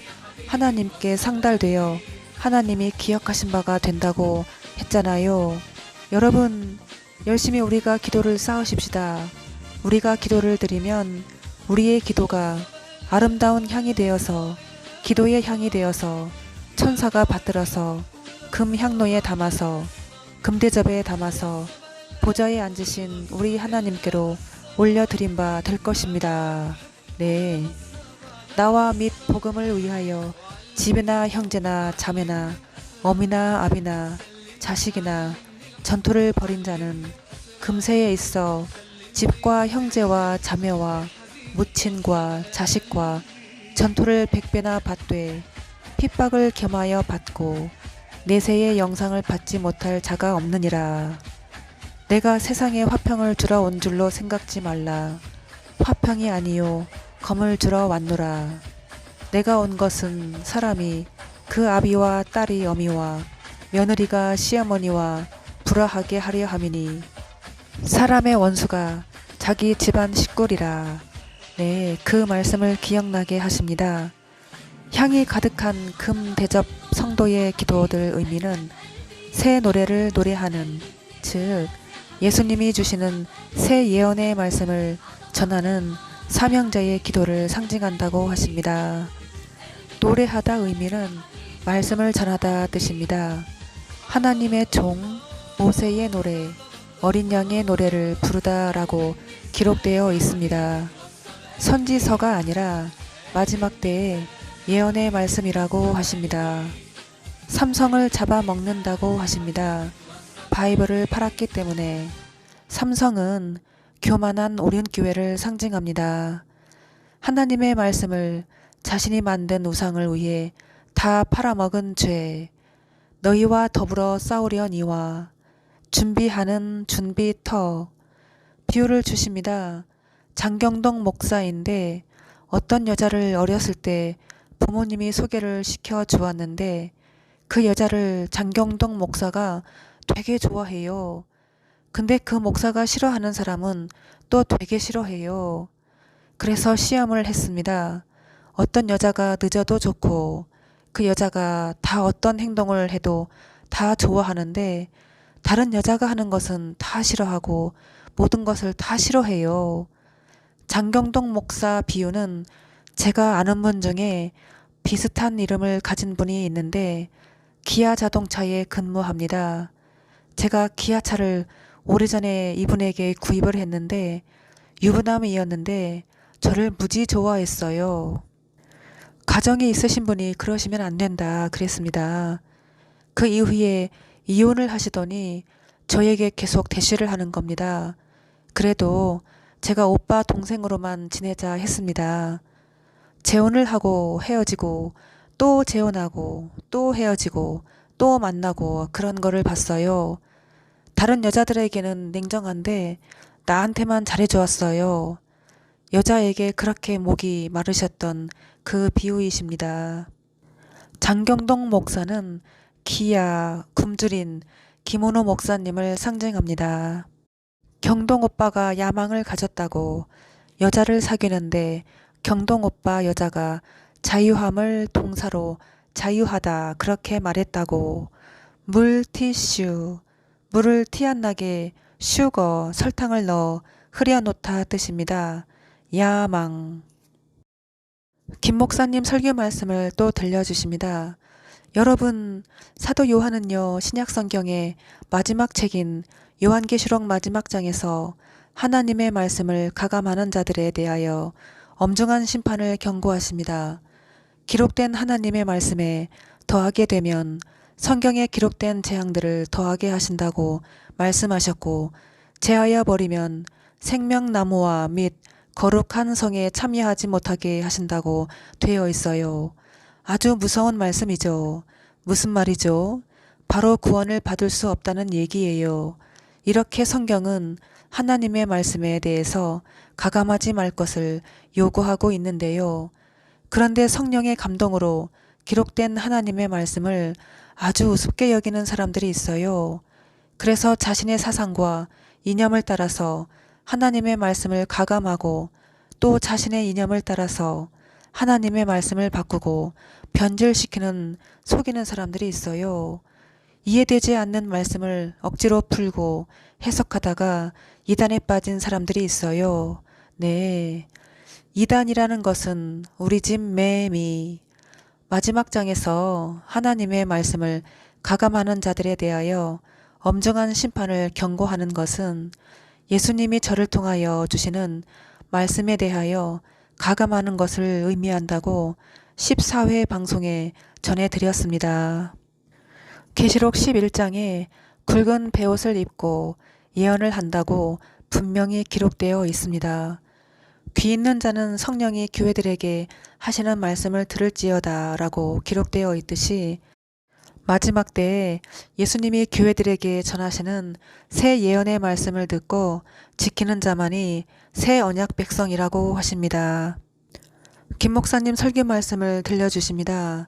하나님께 상달되어 하나님이 기억하신 바가 된다고 했잖아요. 여러분, 열심히 우리가 기도를 쌓으십시다. 우리가 기도를 드리면 우리의 기도가 아름다운 향이 되어서, 기도의 향이 되어서 천사가 받들어서 금향로에 담아서 금대접에 담아서 보좌에 앉으신 우리 하나님께로 올려드린 바 될 것입니다. 네, 나와 및 복음을 위하여 집이나 형제나 자매나 어미나 아비나 자식이나 전토를 벌인 자는 금세에 있어 집과 형제와 자매와 무친과 자식과 전토를 100배나 받되 핍박을 겸하여 받고 내세의 영상을 받지 못할 자가 없느니라. 내가 세상에 화평을 주러 온 줄로 생각지 말라. 화평이 아니요 검을 주러 왔노라. 내가 온 것은 사람이 그 아비와 딸이 어미와 며느리가 시어머니와 불화하게 하려 함이니 사람의 원수가 자기 집안 식구리라. 네, 그 말씀을 기억나게 하십니다. 향이 가득한 금 대접 성도의 기도들 의미는 새 노래를 노래하는, 즉 예수님이 주시는 새 예언의 말씀을 전하는 사명자의 기도를 상징한다고 하십니다. 노래하다 의미는 말씀을 전하다 뜻입니다. 하나님의 종 모세의 노래, 어린 양의 노래를 부르다 라고 기록되어 있습니다. 선지서가 아니라 마지막 때의 예언의 말씀이라고 하십니다. 삼성을 잡아먹는다고 하십니다. 바이블을 팔았기 때문에. 삼성은 교만한 오륜교회를 상징합니다. 하나님의 말씀을 자신이 만든 우상을 위해 다 팔아먹은 죄, 너희와 더불어 싸우려니와 준비하는 준비터. 비유를 주십니다. 장경동 목사인데 어떤 여자를 어렸을 때 부모님이 소개를 시켜 주었는데 그 여자를 장경동 목사가 되게 좋아해요. 근데 그 목사가 싫어하는 사람은 또 되게 싫어해요. 그래서 시험을 했습니다. 어떤 여자가 늦어도 좋고 그 여자가 다 어떤 행동을 해도 다 좋아하는데 다른 여자가 하는 것은 다 싫어하고 모든 것을 다 싫어해요. 장경동 목사 비유는 제가 아는 분 중에 비슷한 이름을 가진 분이 있는데 기아 자동차에 근무합니다. 제가 기아차를 오래전에 이분에게 구입을 했는데 유부남이었는데 저를 무지 좋아했어요. 가정이 있으신 분이 그러시면 안 된다 그랬습니다. 그 이후에 이혼을 하시더니 저에게 계속 대시를 하는 겁니다. 그래도 제가 오빠 동생으로만 지내자 했습니다. 재혼을 하고 헤어지고 또 재혼하고 또 헤어지고 또 만나고 그런 거를 봤어요. 다른 여자들에게는 냉정한데 나한테만 잘해주었어요. 여자에게 그렇게 목이 마르셨던 그 비유이십니다. 장경동 목사는 기아, 굶주린 김원호 목사님을 상징합니다. 경동 오빠가 야망을 가졌다고 여자를 사귀는데 경동 오빠 여자가 자유함을 동사로 자유하다 그렇게 말했다고. 물티슈, 물을 티 안 나게 슈거, 설탕을 넣어 흐려놓다 뜻입니다. 야망. 김 목사님 설교 말씀을 또 들려주십니다. 여러분, 사도 요한은요, 신약성경의 마지막 책인 요한계시록 마지막 장에서 하나님의 말씀을 가감하는 자들에 대하여 엄중한 심판을 경고하십니다. 기록된 하나님의 말씀에 더하게 되면 성경에 기록된 재앙들을 더하게 하신다고 말씀하셨고, 제하여 버리면 생명나무와 및 거룩한 성에 참여하지 못하게 하신다고 되어 있어요. 아주 무서운 말씀이죠. 무슨 말이죠? 바로 구원을 받을 수 없다는 얘기예요. 이렇게 성경은 하나님의 말씀에 대해서 가감하지 말 것을 요구하고 있는데요. 그런데 성령의 감동으로 기록된 하나님의 말씀을 아주 우습게 여기는 사람들이 있어요. 그래서 자신의 사상과 이념을 따라서 하나님의 말씀을 가감하고 또 자신의 이념을 따라서 하나님의 말씀을 바꾸고 변질시키는 속이는 사람들이 있어요. 이해되지 않는 말씀을 억지로 풀고 해석하다가 이단에 빠진 사람들이 있어요. 네, 이단이라는 것은 우리 집 매미. 마지막 장에서 하나님의 말씀을 가감하는 자들에 대하여 엄중한 심판을 경고하는 것은 예수님이 저를 통하여 주시는 말씀에 대하여 가감하는 것을 의미한다고 14회 방송에 전해드렸습니다. 계시록 11장에 굵은 베옷을 입고 예언을 한다고 분명히 기록되어 있습니다. 귀 있는 자는 성령이 교회들에게 하시는 말씀을 들을지어다 라고 기록되어 있듯이 마지막 때에 예수님이 교회들에게 전하시는 새 예언의 말씀을 듣고 지키는 자만이 새 언약 백성이라고 하십니다. 김 목사님 설교 말씀을 들려주십니다.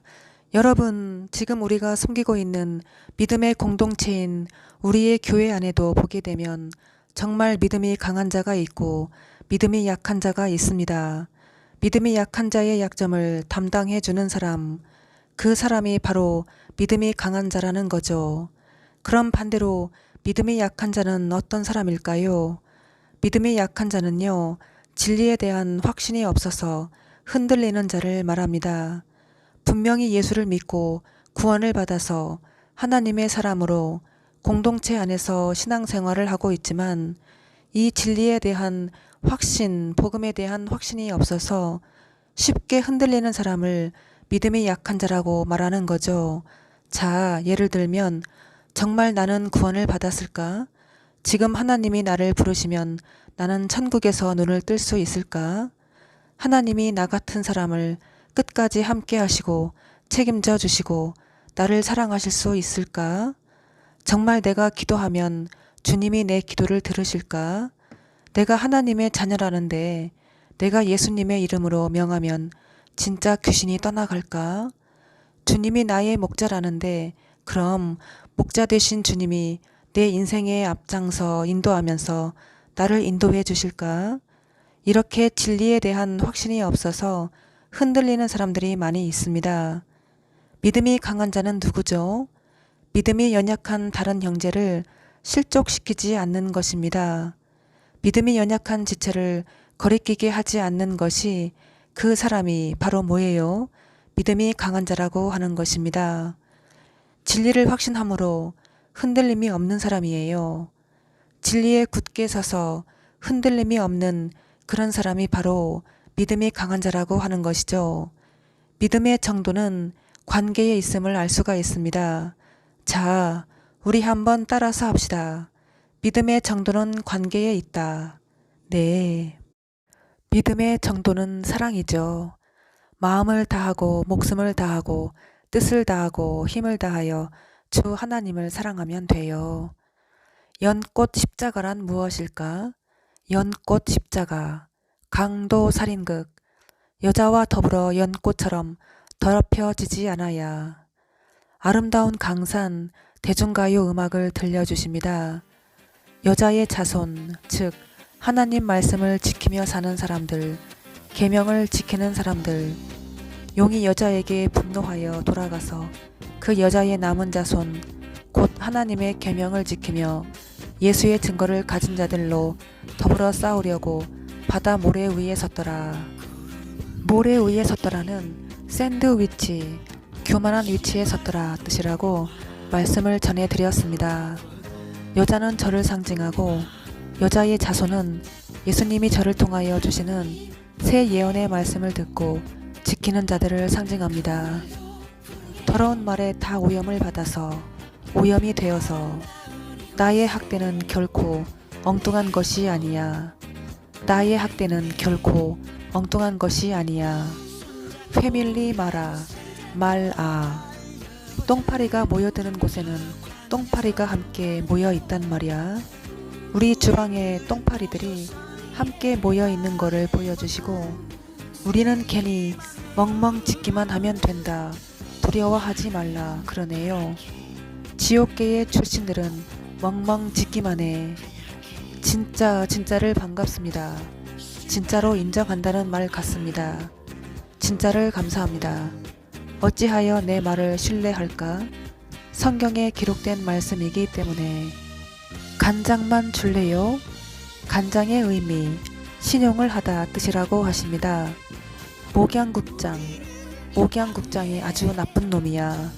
여러분, 지금 우리가 섬기고 있는 믿음의 공동체인 우리의 교회 안에도 보게 되면 정말 믿음이 강한 자가 있고 믿음이 약한 자가 있습니다. 믿음이 약한 자의 약점을 담당해 주는 사람, 그 사람이 바로 믿음이 강한 자라는 거죠. 그럼 반대로 믿음이 약한 자는 어떤 사람일까요? 믿음이 약한 자는요, 진리에 대한 확신이 없어서 흔들리는 자를 말합니다. 분명히 예수를 믿고 구원을 받아서 하나님의 사람으로 공동체 안에서 신앙생활을 하고 있지만 이 진리에 대한 확신, 복음에 대한 확신이 없어서 쉽게 흔들리는 사람을 믿음이 약한 자라고 말하는 거죠. 자, 예를 들면 정말 나는 구원을 받았을까? 지금 하나님이 나를 부르시면 나는 천국에서 눈을 뜰 수 있을까? 하나님이 나 같은 사람을 끝까지 함께 하시고 책임져 주시고 나를 사랑하실 수 있을까? 정말 내가 기도하면 주님이 내 기도를 들으실까? 내가 하나님의 자녀라는데 내가 예수님의 이름으로 명하면 진짜 귀신이 떠나갈까? 주님이 나의 목자라는데 그럼 목자 되신 주님이 내 인생에 앞장서 인도하면서 나를 인도해 주실까? 이렇게 진리에 대한 확신이 없어서 흔들리는 사람들이 많이 있습니다. 믿음이 강한 자는 누구죠? 믿음이 연약한 다른 형제를 실족시키지 않는 것입니다. 믿음이 연약한 지체를 거리끼게 하지 않는 것이 그 사람이 바로 뭐예요? 믿음이 강한 자라고 하는 것입니다. 진리를 확신함으로 흔들림이 없는 사람이에요. 진리에 굳게 서서 흔들림이 없는 그런 사람이 바로 믿음이 강한 자라고 하는 것이죠. 믿음의 정도는 관계에 있음을 알 수가 있습니다. 자, 우리 한번 따라서 합시다. 믿음의 정도는 관계에 있다. 네. 믿음의 정도는 사랑이죠. 마음을 다하고 목숨을 다하고 뜻을 다하고 힘을 다하여 주 하나님을 사랑하면 돼요. 연꽃 십자가란 무엇일까? 연꽃 십자가, 강도 살인극, 여자와 더불어 연꽃처럼 더럽혀지지 않아야. 아름다운 강산 대중가요 음악을 들려주십니다. 여자의 자손, 즉 하나님 말씀을 지키며 사는 사람들, 계명을 지키는 사람들, 용이 여자에게 분노하여 돌아가서 그 여자의 남은 자손, 곧 하나님의 계명을 지키며 예수의 증거를 가진 자들로 더불어 싸우려고 바다 모래 위에 섰더라. 모래 위에 섰더라는 샌드위치, 교만한 위치에 섰더라 뜻이라고 말씀을 전해드렸습니다. 여자는 저를 상징하고 여자의 자손은 예수님이 저를 통하여 주시는 새 예언의 말씀을 듣고 지키는 자들을 상징합니다. 더러운 말에 다 오염을 받아서 오염이 되어서 나의 학대는 결코 엉뚱한 것이 아니야. 나의 학대는 결코 엉뚱한 것이 아니야. 패밀리 마라, 말아. 똥파리가 모여드는 곳에는 똥파리가 함께 모여 있단 말이야. 우리 주방에 똥파리들이 함께 모여 있는 거를 보여주시고 우리는 괜히 멍멍 짖기만 하면 된다. 두려워하지 말라 그러네요. 지옥계의 출신들은 멍멍 짖기만 해. 진짜를 반갑습니다. 진짜로 인정한다는 말 같습니다. 진짜를 감사합니다. 어찌하여 내 말을 신뢰할까? 성경에 기록된 말씀이기 때문에. 간장만 줄래요? 간장의 의미, 신용을 하다 뜻이라고 하십니다. 목양국장이 아주 나쁜 놈이야.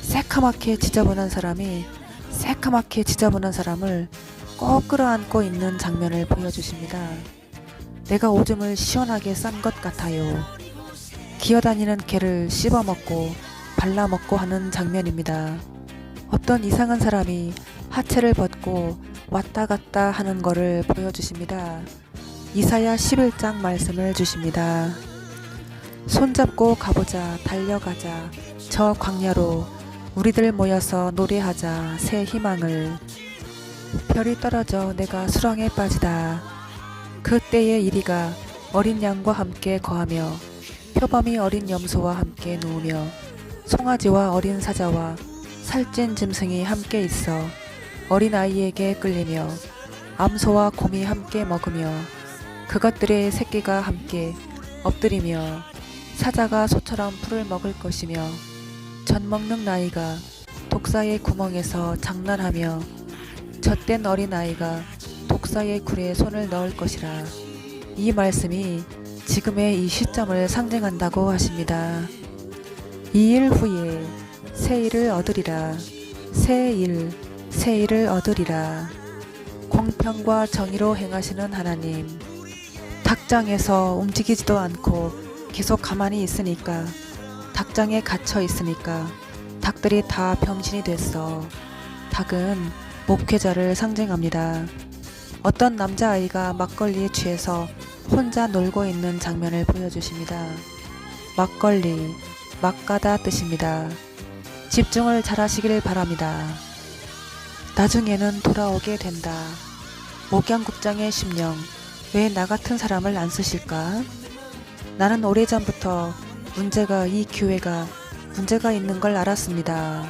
새카맣게 지저분한 사람이 새카맣게 지저분한 사람을 꼭 끌어안고 있는 장면을 보여주십니다. 내가 오줌을 시원하게 싼 것 같아요. 기어다니는 개를 씹어먹고 발라먹고 하는 장면입니다. 어떤 이상한 사람이 하체를 벗고 왔다 갔다 하는 거를 보여주십니다. 이사야 11장 말씀을 주십니다. 손잡고 가보자, 달려가자, 저 광야로 우리들 모여서 노래하자, 새 희망을. 별이 떨어져 내가 수렁에 빠지다. 그때의 이리가 어린 양과 함께 거하며 표범이 어린 염소와 함께 누우며 송아지와 어린 사자와 살찐 짐승이 함께 있어 어린아이에게 끌리며 암소와 곰이 함께 먹으며 그것들의 새끼가 함께 엎드리며 사자가 소처럼 풀을 먹을 것이며 젖 먹는 나이가 독사의 구멍에서 장난하며 젖된 어린아이가 독사의 굴에 손을 넣을 것이라. 이 말씀이 지금의 이 시점을 상징한다고 하십니다. 2일 후에 새 일을 얻으리라. 새 일을 얻으리라. 공평과 정의로 행하시는 하나님. 닭장에서 움직이지도 않고 계속 가만히 있으니까, 닭장에 갇혀 있으니까 닭들이 다 병신이 됐어. 닭은 목회자를 상징합니다. 어떤 남자아이가 막걸리에 취해서 혼자 놀고 있는 장면을 보여주십니다. 막걸리, 막가다 뜻입니다. 집중을 잘하시길 바랍니다. 나중에는 돌아오게 된다. 목양국장의 심령, 왜 나 같은 사람을 안 쓰실까? 나는 오래전부터 이 교회가 문제가 있는 걸 알았습니다.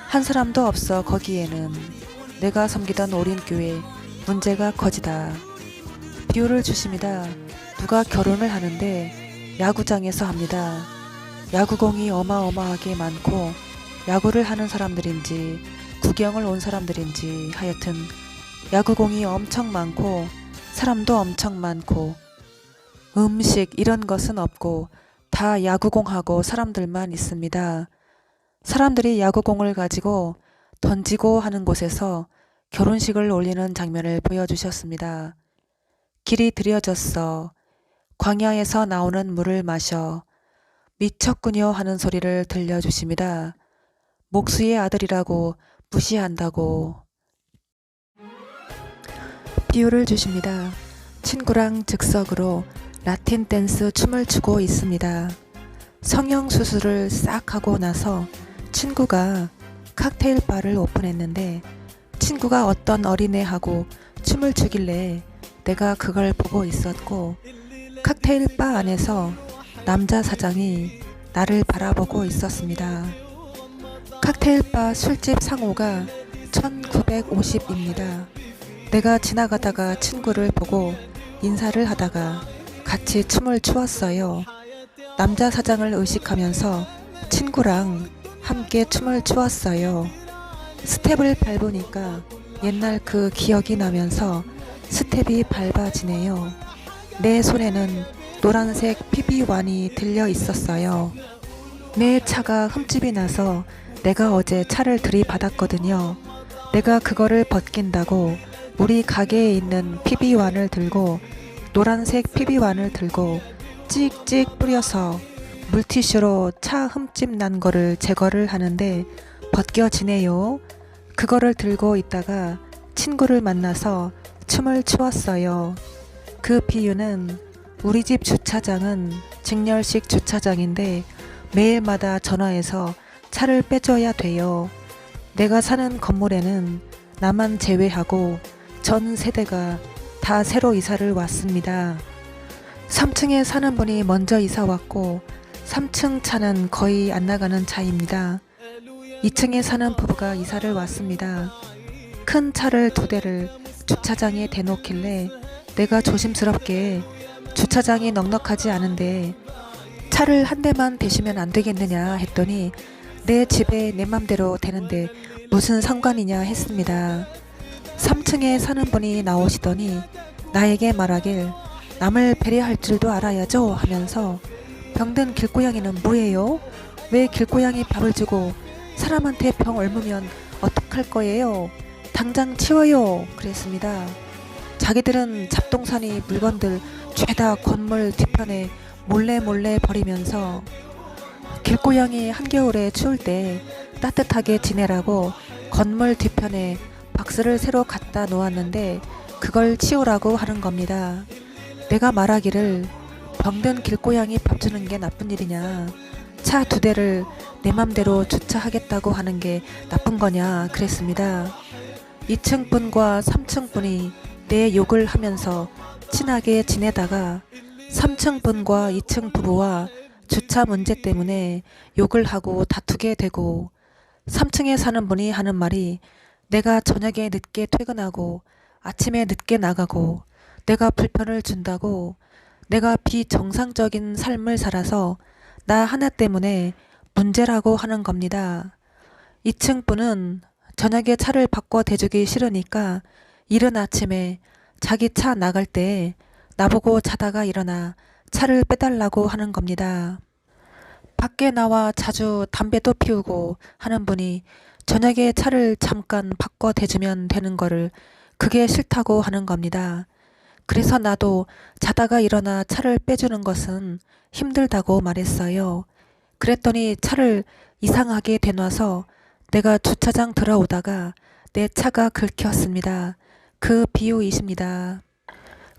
한 사람도 없어 거기에는. 내가 섬기던 오린교회 문제가 커지다. 비유를 주십니다. 누가 결혼을 하는데 야구장에서 합니다. 야구공이 어마어마하게 많고 야구를 하는 사람들인지 구경을 온 사람들인지 하여튼 야구공이 엄청 많고 사람도 엄청 많고 음식 이런 것은 없고 다 야구공하고 사람들만 있습니다. 사람들이 야구공을 가지고 던지고 하는 곳에서 결혼식을 올리는 장면을 보여주셨습니다. 길이 들여졌어. 광야에서 나오는 물을 마셔. 미쳤군요 하는 소리를 들려주십니다. 목수의 아들이라고 무시한다고. 비유를 주십니다. 친구랑 즉석으로 라틴 댄스 춤을 추고 있습니다. 성형수술을 싹 하고 나서 친구가 칵테일 바를 오픈했는데 친구가 어떤 어린애하고 춤을 추길래 내가 그걸 보고 있었고 칵테일 바 안에서 남자 사장이 나를 바라보고 있었습니다. 칵테일 바 술집 상호가 1950입니다. 내가 지나가다가 친구를 보고 인사를 하다가 같이 춤을 추었어요. 남자 사장을 의식하면서 친구랑 함께 춤을 추었어요. 스텝을 밟으니까 옛날 그 기억이 나면서 스텝이 밟아지네요. 내 손에는 노란색 PB1이 들려 있었어요. 내 차가 흠집이 나서 내가 어제 차를 들이받았거든요. 내가 그거를 벗긴다고 우리 가게에 있는 PB1을 들고 노란색 PB1을 들고 찍찍 뿌려서 물티슈로 차 흠집 난 거를 제거를 하는데 벗겨지네요. 그거를 들고 있다가 친구를 만나서 춤을 추었어요. 그 비유는 우리 집 주차장은 직렬식 주차장인데 매일마다 전화해서 차를 빼줘야 돼요. 내가 사는 건물에는 나만 제외하고 전 세대가 다 새로 이사를 왔습니다. 3층에 사는 분이 먼저 이사 왔고 3층 차는 거의 안 나가는 차입니다. 2층에 사는 부부가 이사를 왔습니다. 큰 차를 2대를 주차장에 대놓길래 내가 조심스럽게 주차장이 넉넉하지 않은데 차를 한 대만 대시면 안 되겠느냐 했더니 내 집에 내 맘대로 되는데 무슨 상관이냐 했습니다. 3층에 사는 분이 나오시더니 나에게 말하길 남을 배려할 줄도 알아야죠 하면서 병든 길고양이는 뭐예요? 왜 길고양이 밥을 주고 사람한테 병 옮으면 어떡할 거예요? 당장 치워요 그랬습니다. 자기들은 잡동사니 물건들 죄다 건물 뒤편에 몰래 버리면서 길고양이 한겨울에 추울 때 따뜻하게 지내라고 건물 뒤편에 박스를 새로 갖다 놓았는데 그걸 치우라고 하는 겁니다. 내가 말하기를 병든 길고양이 밥 주는 게 나쁜 일이냐, 차 2대를 내 맘대로 주차하겠다고 하는 게 나쁜 거냐 그랬습니다. 2층 분과 3층 분이 내 욕을 하면서 친하게 지내다가 3층 분과 2층 부부와 주차 문제 때문에 욕을 하고 다투게 되고, 3층에 사는 분이 하는 말이 내가 저녁에 늦게 퇴근하고 아침에 늦게 나가고 내가 불편을 준다고, 내가 비정상적인 삶을 살아서 나 하나 때문에 문제라고 하는 겁니다. 2층 분은 저녁에 차를 바꿔 대주기 싫으니까 이른 아침에 자기 차 나갈 때 나보고 자다가 일어나 차를 빼달라고 하는 겁니다. 밖에 나와 자주 담배도 피우고 하는 분이 저녁에 차를 잠깐 바꿔 대주면 되는 거를 그게 싫다고 하는 겁니다. 그래서 나도 자다가 일어나 차를 빼주는 것은 힘들다고 말했어요. 그랬더니 차를 이상하게 대놔서 내가 주차장 들어오다가 내 차가 긁혔습니다. 그 비유이십니다.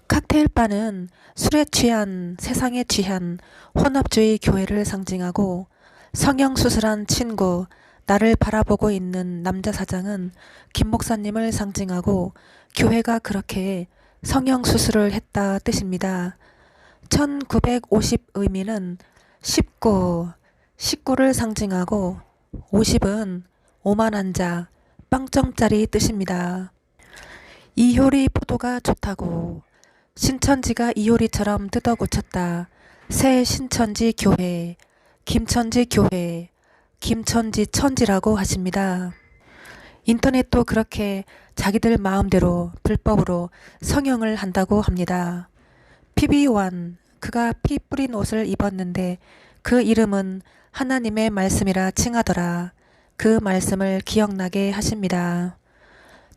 칵테일바는 술에 취한, 세상에 취한 혼합주의 교회를 상징하고, 성형수술한 친구, 나를 바라보고 있는 남자 사장은 김 목사님을 상징하고, 교회가 그렇게 성형수술을 했다 뜻입니다. 1950 의미는 19를 상징하고 50은 오만한 자, 빵점짜리 뜻입니다. 이효리 포도가 좋다고 신천지가 이효리처럼 뜯어고쳤다. 새 신천지 교회, 김천지 교회, 김천지 천지라고 하십니다. 인터넷도 그렇게 자기들 마음대로 불법으로 성형을 한다고 합니다. PB1, 그가 피 뿌린 옷을 입었는데 그 이름은 하나님의 말씀이라 칭하더라. 그 말씀을 기억나게 하십니다.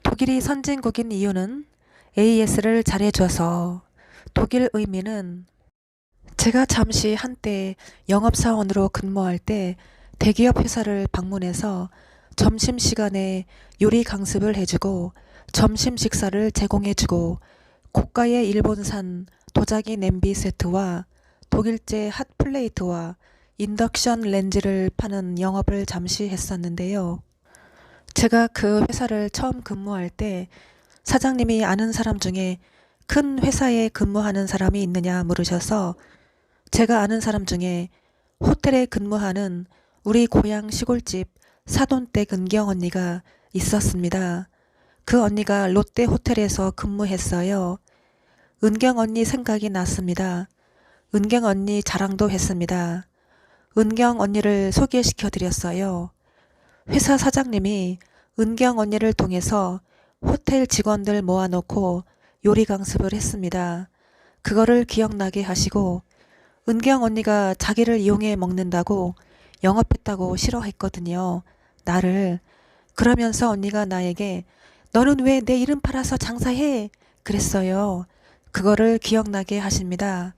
독일이 선진국인 이유는 AS를 잘해줘서. 독일 의미는 제가 잠시 한때 영업사원으로 근무할 때 대기업 회사를 방문해서 점심시간에 요리 강습을 해주고 점심 식사를 제공해주고 고가의 일본산 도자기 냄비 세트와 독일제 핫플레이트와 인덕션 렌즈를 파는 영업을 잠시 했었는데요. 제가 그 회사를 처음 근무할 때 사장님이 아는 사람 중에 큰 회사에 근무하는 사람이 있느냐 물으셔서 제가 아는 사람 중에 호텔에 근무하는 우리 고향 시골집 사돈댁 은경 언니가 있었습니다. 그 언니가 롯데 호텔에서 근무했어요. 은경 언니 생각이 났습니다. 은경 언니 자랑도 했습니다. 은경 언니를 소개시켜 드렸어요. 회사 사장님이 은경 언니를 통해서 호텔 직원들 모아놓고 요리 강습을 했습니다. 그거를 기억나게 하시고 은경 언니가 자기를 이용해 먹는다고 영업했다고 싫어했거든요. 나를. 그러면서 언니가 나에게 너는 왜 내 이름 팔아서 장사해? 그랬어요. 그거를 기억나게 하십니다.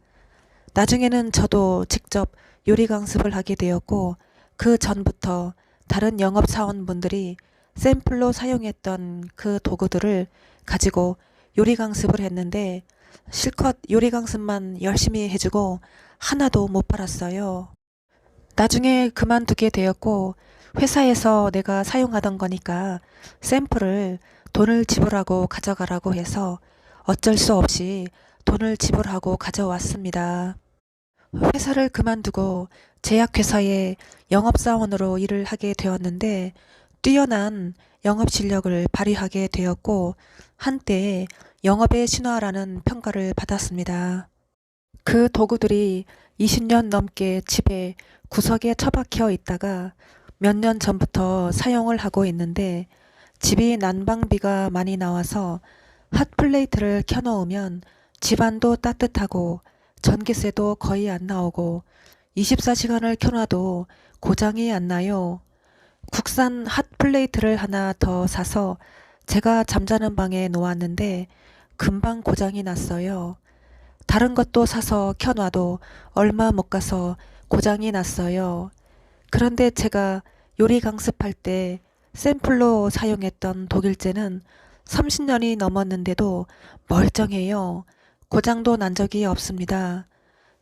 나중에는 저도 직접 요리 강습을 하게 되었고 그 전부터 다른 영업사원분들이 샘플로 사용했던 그 도구들을 가지고 요리 강습을 했는데 실컷 요리 강습만 열심히 해주고 하나도 못 팔았어요. 나중에 그만두게 되었고 회사에서 내가 사용하던 거니까 샘플을 돈을 지불하고 가져가라고 해서 어쩔 수 없이 돈을 지불하고 가져왔습니다. 회사를 그만두고 제약회사에 영업사원으로 일을 하게 되었는데 뛰어난 영업 실력을 발휘하게 되었고 한때 영업의 신화라는 평가를 받았습니다. 그 도구들이 20년 넘게 집에 구석에 처박혀 있다가 몇 년 전부터 사용을 하고 있는데 집이 난방비가 많이 나와서 핫플레이트를 켜놓으면 집안도 따뜻하고 전기세도 거의 안 나오고 24시간을 켜놔도 고장이 안 나요. 국산 핫플레이트를 하나 더 사서 제가 잠자는 방에 놓았는데 금방 고장이 났어요. 다른 것도 사서 켜놔도 얼마 못 가서 고장이 났어요. 그런데 제가 요리 강습할 때 샘플로 사용했던 독일제는 30년이 넘었는데도 멀쩡해요. 고장도 난 적이 없습니다.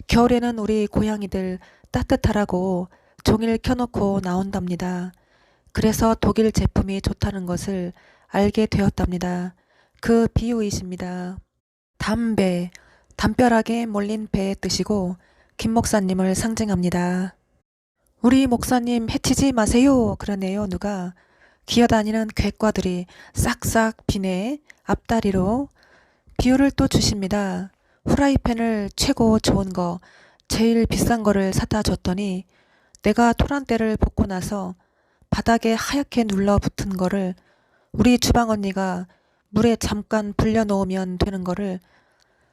겨울에는 우리 고양이들 따뜻하라고 종일 켜놓고 나온답니다. 그래서 독일 제품이 좋다는 것을 알게 되었답니다. 그 비유이십니다. 담배, 담벼락에 몰린 배의 뜻이고 김 목사님을 상징합니다. 우리 목사님 해치지 마세요 그러네요 누가. 기어다니는 객과들이 싹싹 비네 앞다리로 비유를 또 주십니다. 후라이팬을 최고 좋은 거 제일 비싼 거를 사다 줬더니 내가 토란대를 볶고 나서 바닥에 하얗게 눌러붙은 거를 우리 주방 언니가 물에 잠깐 불려 놓으면 되는 거를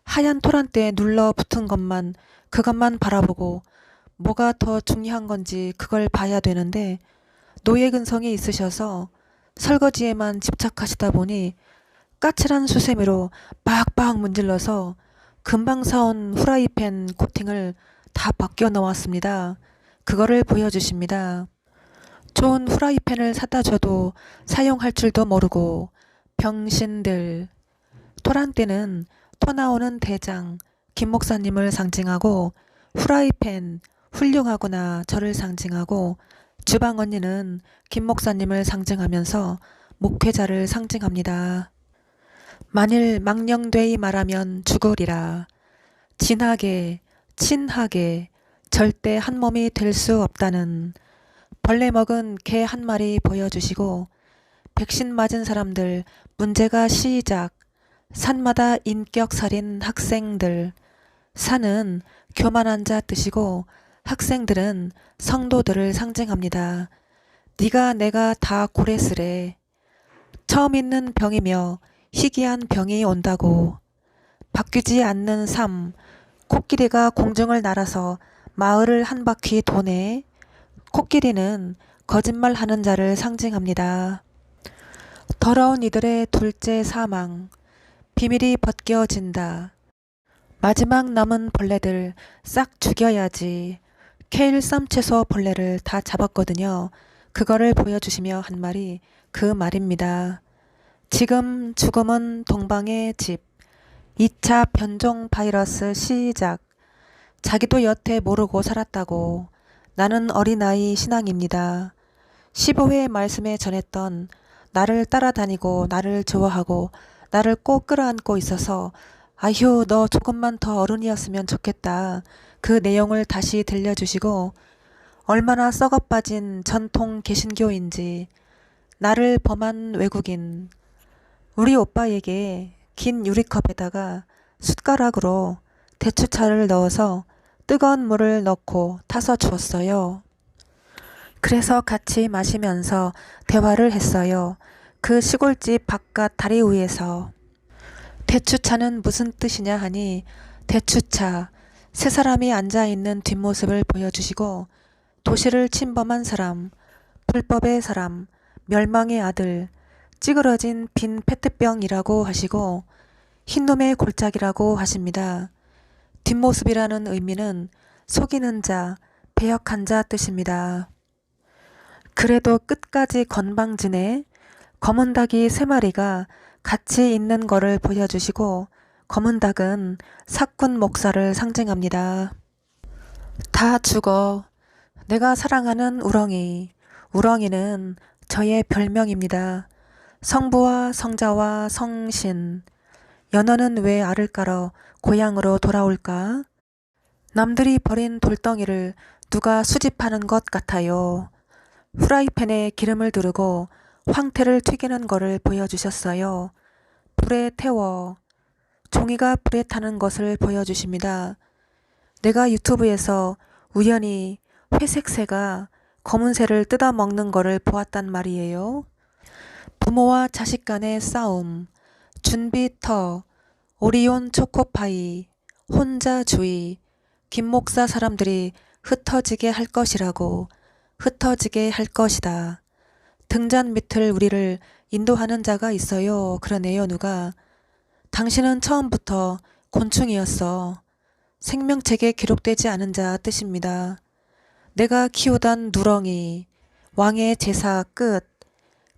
하얀 토란대에 눌러붙은 것만 그것만 바라보고 뭐가 더 중요한 건지 그걸 봐야 되는데 노예근성이 있으셔서 설거지에만 집착하시다 보니 까칠한 수세미로 빡빡 문질러서 금방 사온 후라이팬 코팅을 다 벗겨 놓았습니다. 그거를 보여주십니다. 좋은 후라이팬을 사다 줘도 사용할 줄도 모르고 병신들. 토란대는 토 나오는 대장 김 목사님을 상징하고 후라이팬 훌륭하구나 저를 상징하고 주방 언니는 김 목사님을 상징하면서 목회자를 상징합니다. 만일 망령되이 말하면 죽으리라. 진하게 친하게 절대 한 몸이 될 수 없다는 벌레 먹은 개 한 마리 보여주시고 백신 맞은 사람들 문제가 시작. 산마다 인격살인 학생들. 산은 교만한 자 뜻이고 학생들은 성도들을 상징합니다. 네가 내가 다 고레스래. 처음 있는 병이며 희귀한 병이 온다고. 바뀌지 않는 삶. 코끼리가 공중을 날아서 마을을 한 바퀴 도네. 코끼리는 거짓말하는 자를 상징합니다. 더러운 이들의 둘째 사망. 비밀이 벗겨진다. 마지막 남은 벌레들 싹 죽여야지. 케일 쌈채소 벌레를 다 잡았거든요. 그거를 보여주시며 한 말이 그 말입니다. 지금 죽음은 동방의 집. 2차 변종 바이러스 시작. 자기도 여태 모르고 살았다고. 나는 어린아이 신앙입니다. 15회 말씀에 전했던 나를 따라다니고 나를 좋아하고 나를 꼭 끌어안고 있어서 아휴 너 조금만 더 어른이었으면 좋겠다. 그 내용을 다시 들려주시고 얼마나 썩어빠진 전통 개신교인지 나를 범한 외국인 우리 오빠에게 긴 유리컵에다가 숟가락으로 대추차를 넣어서 뜨거운 물을 넣고 타서 주었어요. 그래서 같이 마시면서 대화를 했어요. 그 시골집 바깥 다리 위에서. 대추차는 무슨 뜻이냐 하니 대추차, 세 사람이 앉아있는 뒷모습을 보여주시고 도시를 침범한 사람, 불법의 사람, 멸망의 아들, 찌그러진 빈 페트병이라고 하시고 흰놈의 골짜기라고 하십니다. 뒷모습이라는 의미는 속이는 자, 배역한 자 뜻입니다. 그래도 끝까지 건방지네. 검은 닭이 3마리가 같이 있는 거를 보여주시고 검은 닭은 사꾼 목사를 상징합니다. 다 죽어. 내가 사랑하는 우렁이. 우렁이는 저의 별명입니다. 성부와 성자와 성신. 연어는 왜 알을 깔아 고향으로 돌아올까? 남들이 버린 돌덩이를 누가 수집하는 것 같아요. 후라이팬에 기름을 두르고 황태를 튀기는 거를 보여주셨어요. 불에 태워. 종이가 불에 타는 것을 보여주십니다. 내가 유튜브에서 우연히 회색 새가 검은 새를 뜯어먹는 거를 보았단 말이에요. 부모와 자식 간의 싸움, 준비터, 오리온 초코파이, 혼자주의, 김목사 사람들이 흩어지게 할 것이라고, 흩어지게 할 것이다. 등잔 밑을 우리를 인도하는 자가 있어요. 그러네요 누가. 당신은 처음부터 곤충이었어. 생명책에 기록되지 않은 자 뜻입니다. 내가 키우던 누렁이, 왕의 제사 끝,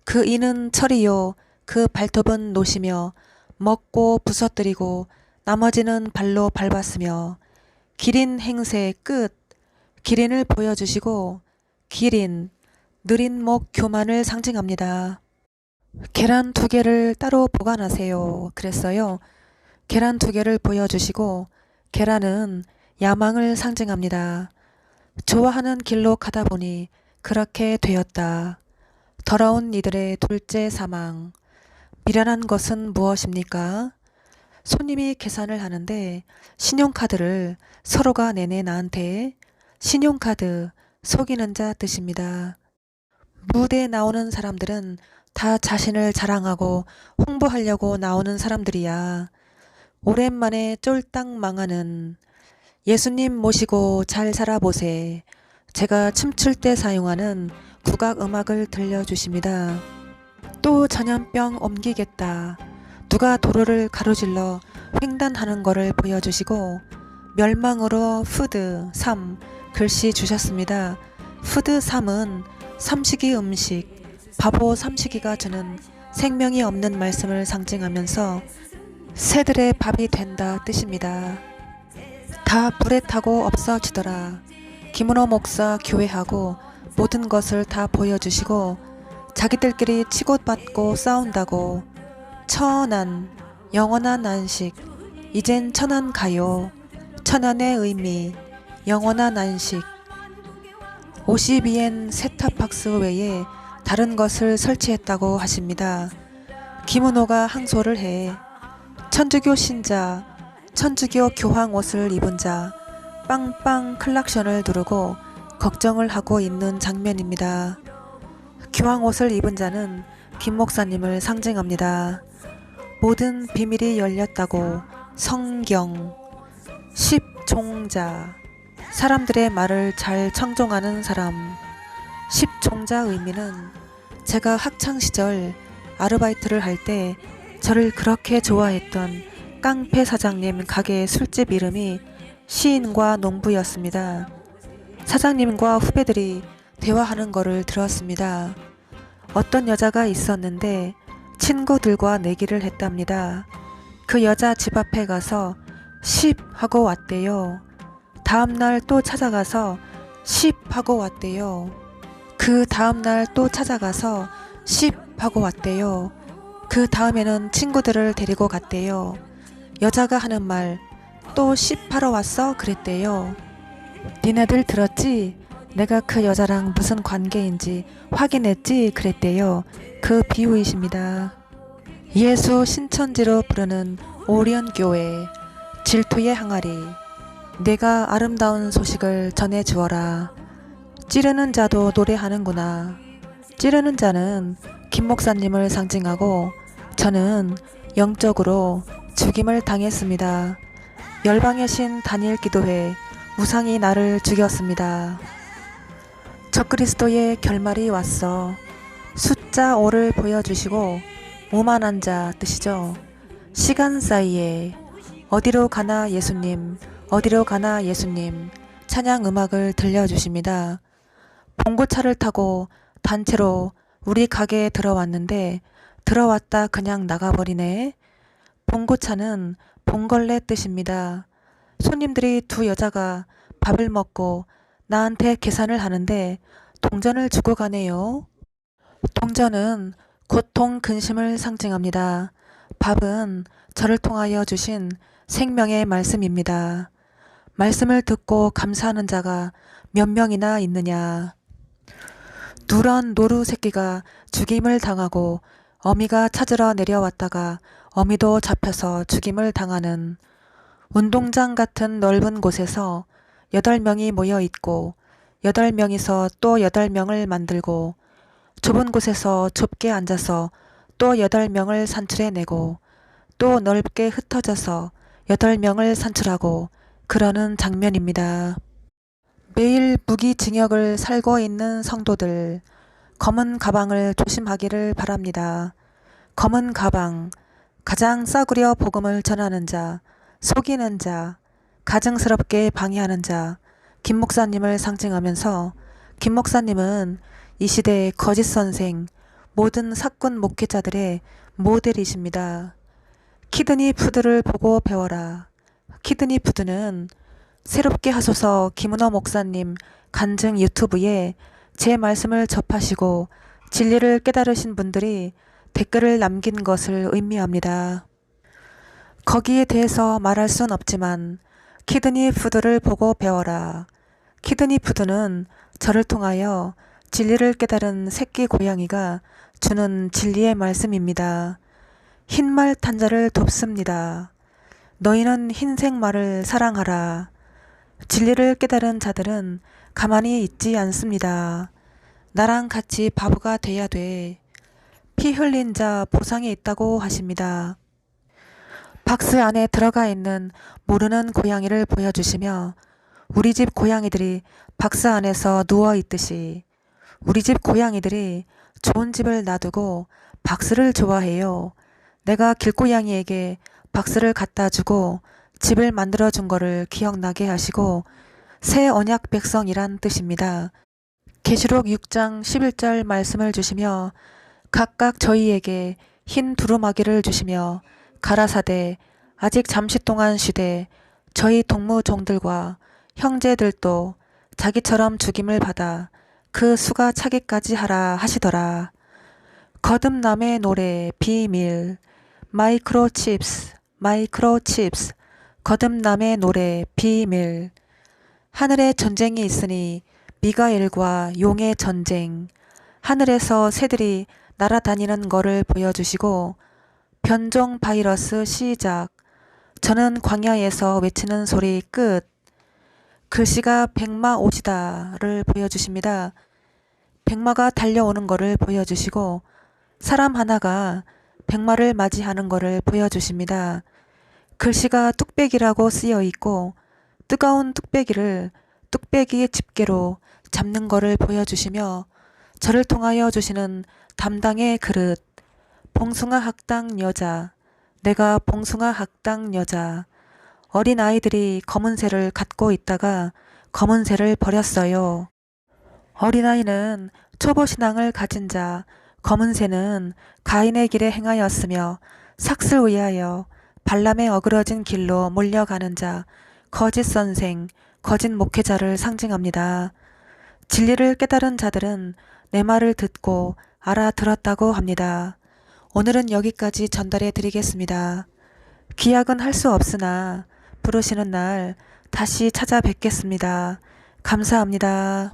그 이는 철이요 그 발톱은 노시며 먹고 부서뜨리고 나머지는 발로 밟았으며 기린 행세 끝 기린을 보여주시고 기린 느린 목 교만을 상징합니다. 계란 2개를 따로 보관하세요. 그랬어요. 계란 2개를 보여주시고 계란은 야망을 상징합니다. 좋아하는 길로 가다 보니 그렇게 되었다. 더러운 이들의 둘째 사망. 미련한 것은 무엇입니까? 손님이 계산을 하는데 신용카드를 서로가 내내 나한테 신용카드 속이는 자 뜻입니다. 무대에 나오는 사람들은 다 자신을 자랑하고 홍보하려고 나오는 사람들이야. 오랜만에 쫄딱 망하는 예수님 모시고 잘 살아보세. 제가 춤출 때 사용하는 국악 음악을 들려주십니다. 또 전염병 옮기겠다. 누가 도로를 가로질러 횡단하는 거를 보여주시고 멸망으로 푸드 3 글씨 주셨습니다. 푸드 3은 삼식이 음식, 바보 삼식이가 주는 생명이 없는 말씀을 상징하면서 새들의 밥이 된다 뜻입니다. 다 불에 타고 없어지더라. 김은호 목사 교회하고 모든 것을 다 보여주시고 자기들끼리 치고받고 싸운다고 천안, 영원한 안식, 이젠 천안 가요. 천안의 의미, 영원한 안식. 52엔 세탑박스 외에 다른 것을 설치했다고 하십니다. 김은호가 항소를 해 천주교 신자, 천주교 교황 옷을 입은 자 빵빵 클락션을 누르고 걱정을 하고 있는 장면입니다. 교황 옷을 입은 자는 김 목사님을 상징합니다. 모든 비밀이 열렸다고 성경, 십종자, 사람들의 말을 잘 청종하는 사람. 십종자 의미는 제가 학창시절 아르바이트를 할 때 저를 그렇게 좋아했던 깡패 사장님 가게 술집 이름이 시인과 농부였습니다. 사장님과 후배들이 대화하는 거를 들었습니다. 어떤 여자가 있었는데 친구들과 내기를 했답니다. 그 여자 집 앞에 가서 10 하고 왔대요. 다음날 또 찾아가서 10 하고 왔대요. 그 다음날 또 찾아가서 10 하고 왔대요. 그 다음에는 친구들을 데리고 갔대요. 여자가 하는 말, 또 10 하러 왔어? 그랬대요. 니네들 들었지? 내가 그 여자랑 무슨 관계인지 확인했지? 그랬대요. 그 비유이십니다. 예수 신천지로 부르는 오리언교회, 질투의 항아리. 내가 아름다운 소식을 전해주어라. 찌르는 자도 노래하는구나. 찌르는 자는 김 목사님을 상징하고 저는 영적으로 죽임을 당했습니다. 열방의 신 다니엘 기도회 우상이 나를 죽였습니다. 적그리스도의 결말이 왔어. 숫자 5를 보여주시고 오만한 자 뜻이죠. 시간 사이에 어디로 가나 예수님, 어디로 가나 예수님 찬양 음악을 들려주십니다. 봉고차를 타고 단체로 우리 가게에 들어왔는데 들어왔다 그냥 나가버리네. 봉고차는 봉걸레 뜻입니다. 손님들이 2 여자가 밥을 먹고 나한테 계산을 하는데 동전을 주고 가네요. 동전은 고통 근심을 상징합니다. 밥은 저를 통하여 주신 생명의 말씀입니다. 말씀을 듣고 감사하는 자가 몇 명이나 있느냐. 누런 노루 새끼가 죽임을 당하고 어미가 찾으러 내려왔다가 어미도 잡혀서 죽임을 당하는 운동장 같은 넓은 곳에서 8명이 모여 있고 8명이서 또 8명을 만들고 좁은 곳에서 좁게 앉아서 또 8명을 산출해내고 또 넓게 흩어져서 8명을 산출하고 그러는 장면입니다. 매일 무기징역을 살고 있는 성도들, 검은 가방을 조심하기를 바랍니다. 검은 가방, 가장 싸구려 복음을 전하는 자, 속이는 자, 가증스럽게 방해하는 자, 김 목사님을 상징하면서 김 목사님은 이 시대의 거짓 선생, 모든 사꾼 목회자들의 모델이십니다. 키드니 푸드를 보고 배워라. 키드니 푸드는 새롭게 하소서 김은호 목사님 간증 유튜브에 제 말씀을 접하시고 진리를 깨달으신 분들이 댓글을 남긴 것을 의미합니다. 거기에 대해서 말할 순 없지만 키드니 푸드를 보고 배워라. 키드니 푸드는 저를 통하여 진리를 깨달은 새끼 고양이가 주는 진리의 말씀입니다. 흰말 탄자를 돕습니다. 너희는 흰색 말을 사랑하라. 진리를 깨달은 자들은 가만히 있지 않습니다. 나랑 같이 바보가 돼야 돼. 피 흘린 자 보상이 있다고 하십니다. 박스 안에 들어가 있는 모르는 고양이를 보여주시며 우리 집 고양이들이 박스 안에서 누워 있듯이 우리 집 고양이들이 좋은 집을 놔두고 박스를 좋아해요. 내가 길고양이에게 박스를 갖다 주고 집을 만들어 준 거를 기억나게 하시고 새 언약 백성이란 뜻입니다. 계시록 6장 11절 말씀을 주시며 각각 저희에게 흰 두루마기를 주시며 가라사대 아직 잠시 동안 쉬되 저희 동무종들과 형제들도 자기처럼 죽임을 받아 그 수가 차기까지 하라 하시더라. 거듭남의 노래 비밀 마이크로칩스 거듭남의 노래 비밀 하늘에 전쟁이 있으니 미가엘과 용의 전쟁 하늘에서 새들이 날아다니는 거를 보여주시고 변종 바이러스 시작 저는 광야에서 외치는 소리 끝 글씨가 백마 오지다를 보여주십니다. 백마가 달려오는 거를 보여주시고 사람 하나가 백마를 맞이하는 거를 보여주십니다. 글씨가 뚝배기라고 쓰여 있고 뜨거운 뚝배기를 뚝배기의 집게로 잡는 거를 보여주시며 저를 통하여 주시는 담당의 그릇 봉숭아 학당 여자 내가 봉숭아 학당 여자 어린 아이들이 검은새를 갖고 있다가 검은새를 버렸어요. 어린아이는 초보신앙을 가진 자 검은새는 가인의 길에 행하였으며 삭슬 위하여 발람의 어그러진 길로 몰려가는 자 거짓 선생 거짓 목회자를 상징합니다. 진리를 깨달은 자들은 내 말을 듣고 알아들었다고 합니다. 오늘은 여기까지 전달해 드리겠습니다. 기약은 할 수 없으나 부르시는 날 다시 찾아뵙겠습니다. 감사합니다.